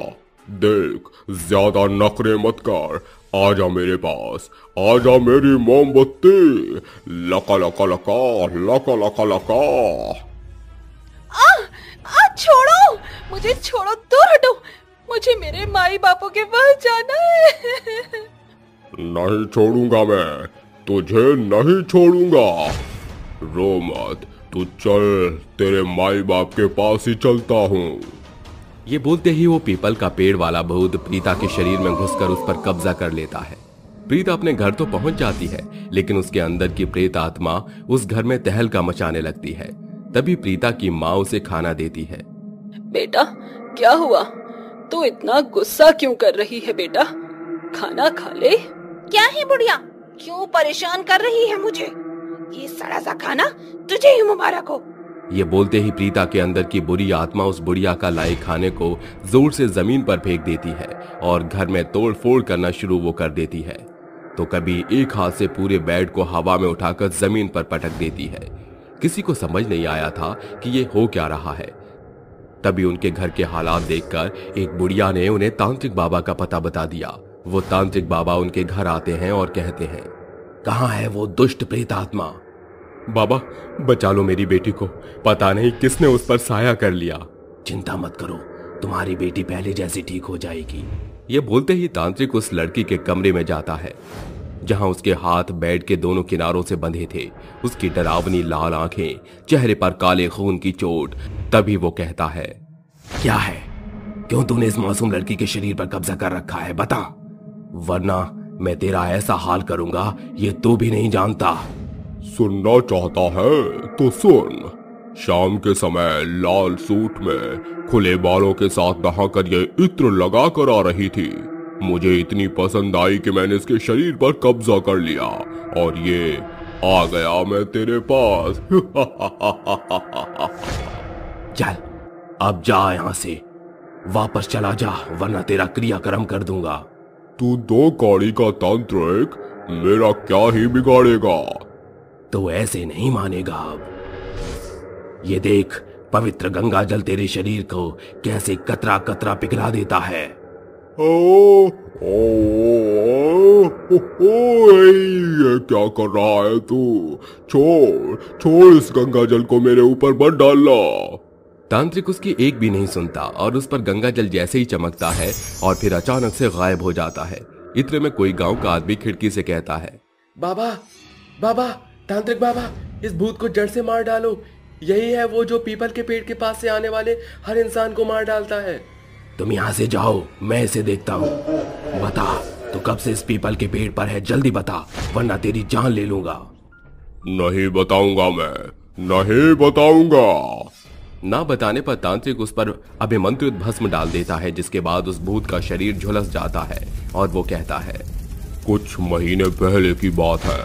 देख, ज्यादा नखरे मत कर। आजा मेरे पास, आजा मेरी मोमबत्ती। लका लका लका लका लका लका। छोड़ो मुझे, छोड़ो, दूर हटो। मुझे मेरे माई बापों के पास जाना है। नहीं छोड़ूंगा मैं, तुझे नहीं छोड़ूंगा। रो मत, तू चल, तेरे माई बाप के पास ही चलता हूँ। ये बोलते ही वो पीपल का पेड़ वाला भूत प्रीता के शरीर में घुसकर उस पर कब्जा कर लेता है। प्रीता अपने घर तो पहुंच जाती है, लेकिन उसके अंदर की प्रेत आत्मा उस घर में तहलका मचाने लगती है। तभी प्रीता की माँ उसे खाना देती है। बेटा, क्या हुआ? तू इतना गुस्सा क्यों कर रही है बेटा? खाना खा ले। क्या है बुढ़िया, क्यों परेशान कर रही है मुझे? ये सड़ा सा खाना तुझे ही मुबारक हो। ये बोलते ही प्रीता के अंदर की बुरी आत्मा उस बुढ़िया का लाए खाने को जोर से जमीन पर फेंक देती है और घर में तोड़ फोड़ करना शुरू वो कर देती है। तो कभी एक हाथ से पूरे बेड को हवा में उठाकर जमीन पर पटक देती है। किसी को समझ नहीं आया था कि ये हो क्या रहा है। तभी उनके घर के हालात देखकर एक बुढ़िया ने उन्हें तांत्रिक बाबा का पता बता दिया। वो तांत्रिक बाबा उनके घर आते हैं और कहते हैं, कहाँ है वो दुष्ट प्रेतात्मा? बाबा बचा लो मेरी बेटी को, पता नहीं किसने उस पर साया कर लिया। चिंता मत करो, तुम्हारी बेटी पहले जैसी ठीक हो जाएगी। ये बोलते ही तांत्रिक उस लड़की के कमरे में जाता है जहां उसके हाथ बेड के दोनों किनारों से बंधे थे। उसकी डरावनी लाल आंखें, चेहरे पर काले खून की चोट। तभी वो कहता है, क्या है? क्यों तूने इस मासूम लड़की के शरीर पर कब्जा कर रखा है? बता, वरना मैं तेरा ऐसा हाल करूंगा ये तू भी नहीं जानता। सुनना चाहता है तो सुन। शाम के समय लाल सूट में खुले बालों के साथ नहाकर ये इत्र लगा कर आ रही थी। मुझे इतनी पसंद आई कि मैंने इसके शरीर पर कब्जा कर लिया और ये आ गया मैं तेरे पास। चल अब जा यहाँ से, वापस चला जा, वरना तेरा क्रियाक्रम कर दूंगा। तू 2 कौड़ी का तांत्रिक मेरा क्या ही बिगाड़ेगा? तो ऐसे नहीं मानेगा। अब ये देख, पवित्र गंगा जल तेरे शरीर को कैसे कतरा कतरा पिघला देता है। ये क्या कर रहा है तू? छोड़ इस गंगा जल को, मेरे ऊपर मत डालना। तांत्रिक उसकी एक भी नहीं सुनता और उस पर गंगा जल जैसे ही चमकता है और फिर अचानक से गायब हो जाता है। इतने में कोई गांव का आदमी खिड़की से कहता है, बाबा बाबा, तांत्रिक बाबा, इस भूत को जड़ से मार डालो। यही है वो जो पीपल के पेड़ के पास से आने वाले हर इंसान को मार डालता है। तुम यहाँ से जाओ, मैं इसे देखता हूँ। बता, तू कब से इस पीपल के पेड़ पर है? जल्दी बता, वरना तेरी जान ले लूंगा। नहीं बताऊंगा, मैं नहीं बताऊंगा। ना बताने पर तांत्रिक उस पर अभिमंत्रित भस्म डाल देता है, जिसके बाद उस भूत का शरीर झुलस जाता है और वो कहता है, कुछ महीने पहले की बात है,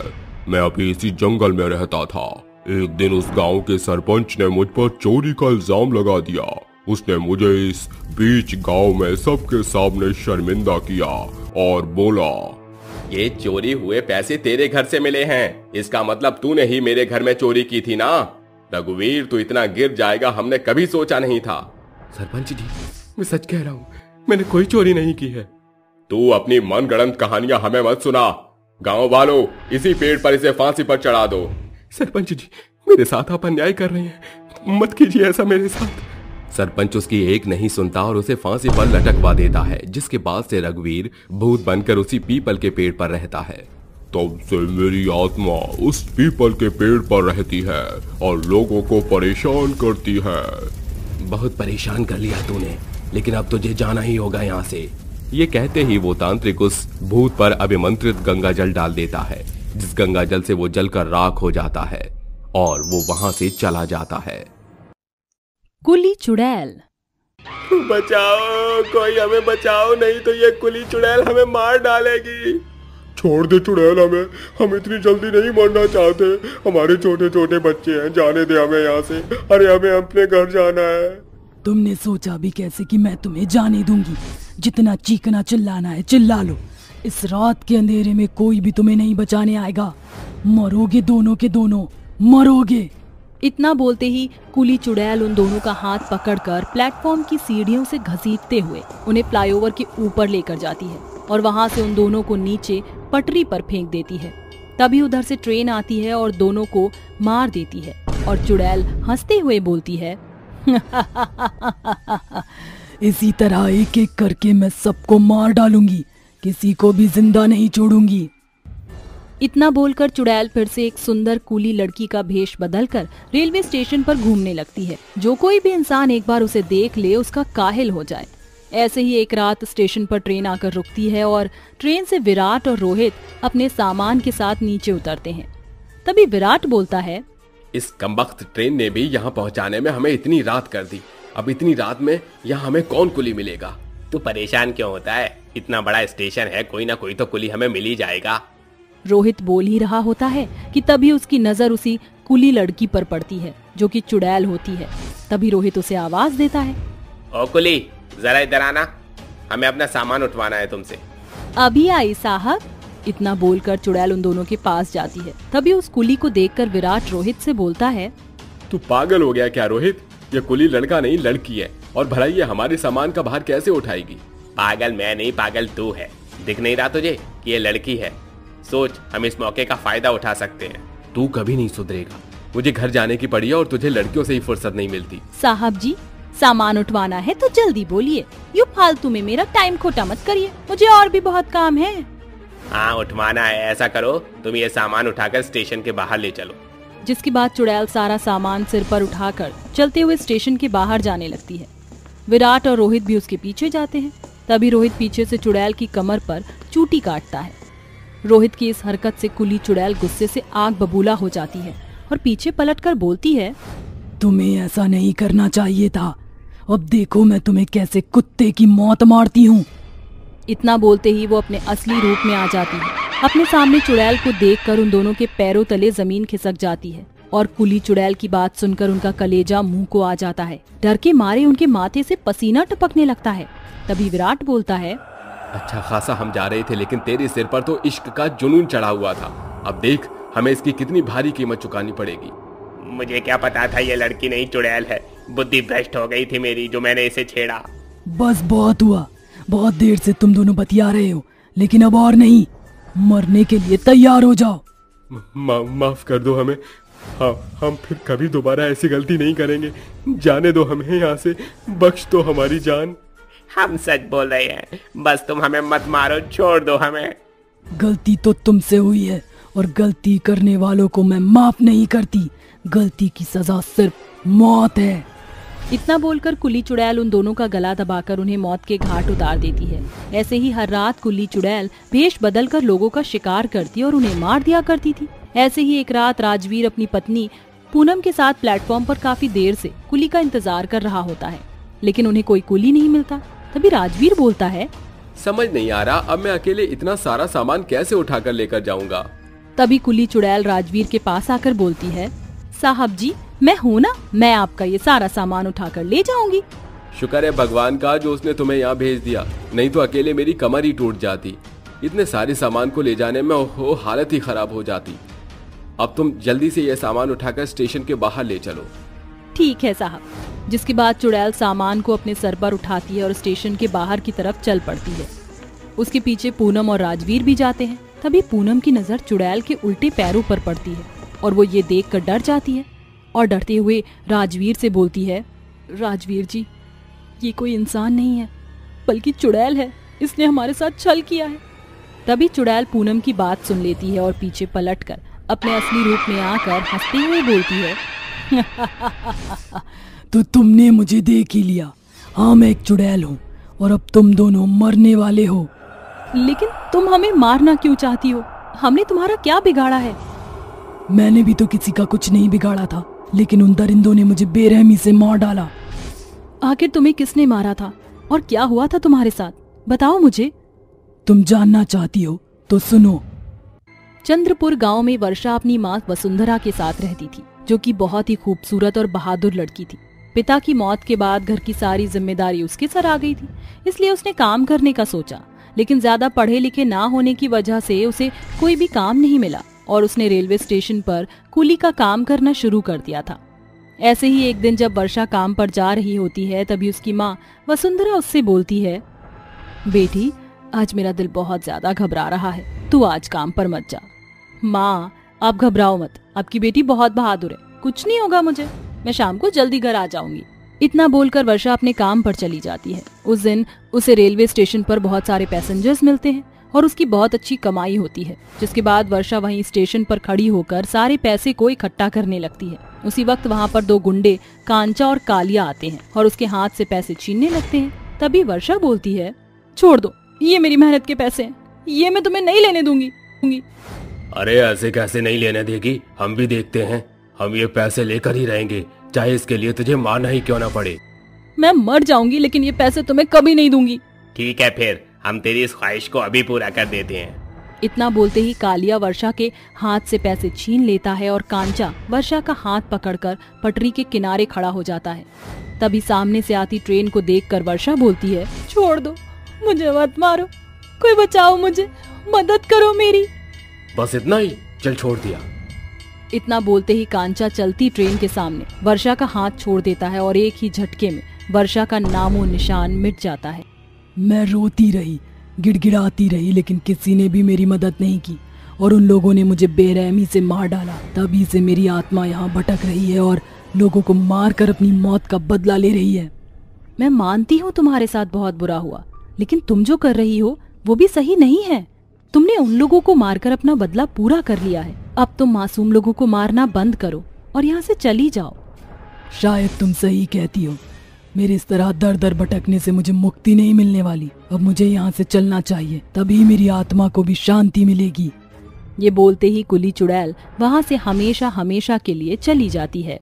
मैं अभी इसी जंगल में रहता था। एक दिन उस गांव के सरपंच ने मुझ पर चोरी का इल्जाम लगा दिया। उसने मुझे इस बीच गांव में सबके सामने शर्मिंदा किया और बोला, ये चोरी हुए पैसे तेरे घर से मिले हैं, इसका मतलब तूने ही मेरे घर में चोरी की थी ना। रघुवीर, तू इतना गिर जाएगा हमने कभी सोचा नहीं था। सरपंच जी, मैं सच कह रहा हूँ, मैंने कोई चोरी नहीं की है। तू अपनी मनगढ़ंत कहानियां हमें मत सुना। गांव वालों, इसी पेड़ पर इसे फांसी पर चढ़ा दो। सरपंच जी, मेरे साथ आप अन्याय कर रहे हैं, मत कीजिए ऐसा मेरे साथ। सरपंच उसकी एक नहीं सुनता और उसे फांसी पर लटकवा देता है, जिसके बाद से रघुवीर भूत बनकर उसी पीपल के पेड़ पर रहता है। तब से मेरी आत्मा उस पीपल के पेड़ पर रहती है और लोगों को परेशान करती है। बहुत परेशान कर लिया तूने, लेकिन अब तुझे जाना ही होगा यहाँ से। ये कहते ही वो तांत्रिक उस भूत पर अभिमंत्रित गंगा जल डाल देता है, जिस गंगा जल से वो जलकर राख हो जाता है और वो वहां से चला जाता है। कुली चुड़ैल। बचाओ, कोई हमें बचाओ, नहीं तो ये कुली चुड़ैल हमें मार डालेगी। छोड़ दे चुड़ैल, हम इतनी जल्दी नहीं मरना चाहते। हमारे छोटे छोटे बच्चे हैं, जाने दे हमें यहाँ से। अरे हमें अपने घर जाना है। तुमने सोचा भी कैसे कि मैं तुम्हें जाने दूंगी? जितना चीखना चिल्लाना है चिल्ला लो। इस रात के अंधेरे में कोई भी तुम्हें नहीं बचाने आएगा। मरोगे दोनों के दोनों, मरोगे। इतना बोलते ही कुली चुड़ैल उन दोनों का हाथ पकड़कर प्लेटफॉर्म की सीढ़ियों से घसीटते हुए उन्हें फ्लाईओवर के ऊपर लेकर जाती है और वहां से उन दोनों को नीचे पटरी पर फेंक देती है। तभी उधर से ट्रेन आती है और दोनों को मार देती है और चुड़ैल हंसते हुए बोलती है, इसी तरह एक एक करके मैं सबको मार डालूंगी, किसी को भी जिंदा नहीं छोड़ूंगी। इतना बोलकर चुड़ैल फिर से एक सुंदर कूली लड़की का भेष बदलकर रेलवे स्टेशन पर घूमने लगती है। जो कोई भी इंसान एक बार उसे देख ले उसका काहिल हो जाए। ऐसे ही एक रात स्टेशन पर ट्रेन आकर रुकती है और ट्रेन से विराट और रोहित अपने सामान के साथ नीचे उतरते हैं। तभी विराट बोलता है, इस कमबख्त ट्रेन ने भी यहाँ पहुँचाने में हमें इतनी रात कर दी। अब इतनी रात में यहाँ हमें कौन कुली मिलेगा? तू परेशान क्यों होता है? इतना बड़ा स्टेशन है, कोई ना कोई तो कुली हमें मिल ही जाएगा। रोहित बोल ही रहा होता है कि तभी उसकी नजर उसी कुली लड़की पर पड़ती है जो कि चुड़ैल होती है। तभी रोहित उसे आवाज देता है, ओ कुली, जरा इधर आना, हमें अपना सामान उठवाना है तुमसे। अभी आई साहब। इतना बोलकर चुड़ैल उन दोनों के पास जाती है। तभी उस कुली को देखकर विराट रोहित से बोलता है, तू पागल हो गया क्या रोहित? ये कुली लड़का नहीं लड़की है और भला ये हमारे सामान का भार कैसे उठाएगी? पागल मैं नहीं, पागल तू है। दिख नहीं रहा तुझे कि ये लड़की है? सोच, हम इस मौके का फायदा उठा सकते हैं। तू कभी नहीं सुधरेगा। मुझे घर जाने की पड़ी है और तुझे लड़कियों से ही फुर्सत नहीं मिलती। साहब जी, सामान उठवाना है तो जल्दी बोलिए, यूँ फालतू में मेरा टाइम खोटा मत करिए, मुझे और भी बहुत काम है। हाँ उठवाना है, ऐसा करो तुम ये सामान उठाकर स्टेशन के बाहर ले चलो। जिसके बाद चुड़ैल सारा सामान सिर पर उठाकर चलते हुए स्टेशन के बाहर जाने लगती है। विराट और रोहित भी उसके पीछे जाते हैं। तभी रोहित पीछे से चुड़ैल की कमर पर चूटी काटता है। रोहित की इस हरकत से कुली चुड़ैल गुस्से से आग बबूला हो जाती है और पीछे पलटकर बोलती है, तुम्हें ऐसा नहीं करना चाहिए था, अब देखो मैं तुम्हें कैसे कुत्ते की मौत मारती हूँ। इतना बोलते ही वो अपने असली रूप में आ जाती है। अपने सामने चुड़ैल को देखकर उन दोनों के पैरों तले जमीन खिसक जाती है और कुली चुड़ैल की बात सुनकर उनका कलेजा मुंह को आ जाता है। डर के मारे उनके माथे से पसीना टपकने लगता है। तभी विराट बोलता है, अच्छा खासा हम जा रहे थे, लेकिन तेरे सिर पर तो इश्क का जुनून चढ़ा हुआ था। अब देख हमें इसकी कितनी भारी कीमत चुकानी पड़ेगी। मुझे क्या पता था ये लड़की नहीं चुड़ैल है, बुद्धि भ्रष्ट हो गई थी मेरी जो मैंने इसे छेड़ा। बस बहुत हुआ, बहुत देर से तुम दोनों बतिया रहे हो, लेकिन अब और नहीं, मरने के लिए तैयार हो जाओ। माफ कर दो हमें, हाँ हम फिर कभी दोबारा ऐसी गलती नहीं करेंगे। जाने दो हमें यहाँ से, बख्श दो हमारी जान। हम सच बोल रहे हैं, बस तुम हमें मत मारो, छोड़ दो हमें। गलती तो तुमसे हुई है और गलती करने वालों को मैं माफ नहीं करती। गलती की सजा सिर्फ मौत है। इतना बोलकर कुली चुड़ैल उन दोनों का गला दबाकर उन्हें मौत के घाट उतार देती है। ऐसे ही हर रात कुली चुड़ैल भेष बदलकर लोगों का शिकार करती और उन्हें मार दिया करती थी। ऐसे ही एक रात राजवीर अपनी पत्नी पूनम के साथ प्लेटफॉर्म पर काफी देर से कुली का इंतजार कर रहा होता है, लेकिन उन्हें कोई कुली नहीं मिलता। तभी राजवीर बोलता है, समझ नहीं आ रहा अब मैं अकेले इतना सारा सामान कैसे उठाकर लेकर जाऊंगा। तभी कुली चुड़ैल राजवीर के पास आकर बोलती है, साहब जी मैं हूँ ना, मैं आपका ये सारा सामान उठाकर ले जाऊंगी। शुक्र है भगवान का जो उसने तुम्हें यहाँ भेज दिया, नहीं तो अकेले मेरी कमर ही टूट जाती। इतने सारे सामान को ले जाने में ओहो हालत ही खराब हो जाती। अब तुम जल्दी से ये सामान उठाकर स्टेशन के बाहर ले चलो। ठीक है साहब। जिसके बाद चुड़ैल सामान को अपने सर पर उठाती है और स्टेशन के बाहर की तरफ चल पड़ती है। उसके पीछे पूनम और राजवीर भी जाते हैं। तभी पूनम की नजर चुड़ैल के उल्टे पैरों पर पड़ती है और वो ये देखकर डर जाती है और डरते हुए राजवीर से बोलती है, राजवीर जी ये कोई इंसान नहीं है बल्कि चुड़ैल है, इसने हमारे साथ छल किया है। तभी चुड़ैल पूनम की बात सुन लेती है और पीछे पलटकर अपने असली रूप में आकर हंसते हुए बोलती है, तो तुमने मुझे देख ही लिया। हाँ मैं एक चुड़ैल हूँ और अब तुम दोनों मरने वाले हो। लेकिन तुम हमें मारना क्यों चाहती हो? हमने तुम्हारा क्या बिगाड़ा है? मैंने भी तो किसी का कुछ नहीं बिगाड़ा था, लेकिन उन दरिंदों ने मुझे बेरहमी से मार डाला। आखिर तुम्हें किसने मारा था और क्या हुआ था तुम्हारे साथ? बताओ मुझे। तुम जानना चाहती हो तो सुनो। चंद्रपुर गांव में वर्षा अपनी माँ वसुंधरा के साथ रहती थी, जो कि बहुत ही खूबसूरत और बहादुर लड़की थी। पिता की मौत के बाद घर की सारी जिम्मेदारी उसके सर आ गई थी, इसलिए उसने काम करने का सोचा, लेकिन ज्यादा पढ़े लिखे ना होने की वजह से उसे कोई भी काम नहीं मिला और उसने रेलवे स्टेशन पर कुली का काम करना शुरू कर दिया था। ऐसे ही एक दिन जब वर्षा काम पर जा रही होती है, तभी उसकी माँ वसुंधरा उससे बोलती है, बेटी आज मेरा दिल बहुत ज्यादा घबरा रहा है, तू आज काम पर मत जा। माँ आप घबराओ मत, आपकी बेटी बहुत बहादुर है, कुछ नहीं होगा मुझे, मैं शाम को जल्दी घर आ जाऊंगी। इतना बोलकर वर्षा अपने काम पर चली जाती है। उस दिन उसे रेलवे स्टेशन पर बहुत सारे पैसेंजर्स मिलते हैं और उसकी बहुत अच्छी कमाई होती है। जिसके बाद वर्षा वहीं स्टेशन पर खड़ी होकर सारे पैसे को इकट्ठा करने लगती है। उसी वक्त वहाँ पर दो गुंडे कांचा और कालिया आते हैं और उसके हाथ से पैसे छीनने लगते हैं। तभी वर्षा बोलती है, छोड़ दो, ये मेरी मेहनत के पैसे हैं, ये मैं तुम्हें नहीं लेने दूंगी। अरे ऐसे कैसे नहीं लेने देगी, हम भी देखते हैं, हम ये पैसे लेकर ही रहेंगे, चाहे इसके लिए तुझे मारना ही क्यों ना पड़े। मैं मर जाऊंगी लेकिन ये पैसे तुम्हें कभी नहीं दूंगी। ठीक है फिर हम तेरी इस ख्वाहिश को अभी पूरा कर देते हैं। इतना बोलते ही कालिया वर्षा के हाथ से पैसे छीन लेता है और कांचा वर्षा का हाथ पकड़कर पटरी के किनारे खड़ा हो जाता है। तभी सामने से आती ट्रेन को देखकर वर्षा बोलती है, छोड़ दो, मुझे मत मारो, कोई बचाओ मुझे, मदद करो मेरी। बस इतना ही, चल छोड़ दिया। इतना बोलते ही कांचा चलती ट्रेन के सामने वर्षा का हाथ छोड़ देता है और एक ही झटके में वर्षा का नामो निशान मिट जाता है। मैं रोती रही, गिड़गिड़ाती रही, लेकिन किसी ने भी मेरी मदद नहीं की और उन लोगों ने मुझे बेरहमी से मार डाला। तभी से मेरी आत्मा यहाँ भटक रही है और लोगों को मार कर अपनी मौत का बदला ले रही है। मैं मानती हूँ तुम्हारे साथ बहुत बुरा हुआ, लेकिन तुम जो कर रही हो वो भी सही नहीं है। तुमने उन लोगों को मारकर अपना बदला पूरा कर लिया है। अब तुम मासूम लोगों को मारना बंद करो और यहाँ से चली जाओ। शायद तुम सही कहती हो। मेरे इस तरह दर दर भटकने से मुझे मुक्ति नहीं मिलने वाली। अब मुझे यहाँ से चलना चाहिए, तभी मेरी आत्मा को भी शांति मिलेगी। ये बोलते ही कुली चुड़ैल वहाँ से हमेशा हमेशा के लिए चली जाती है।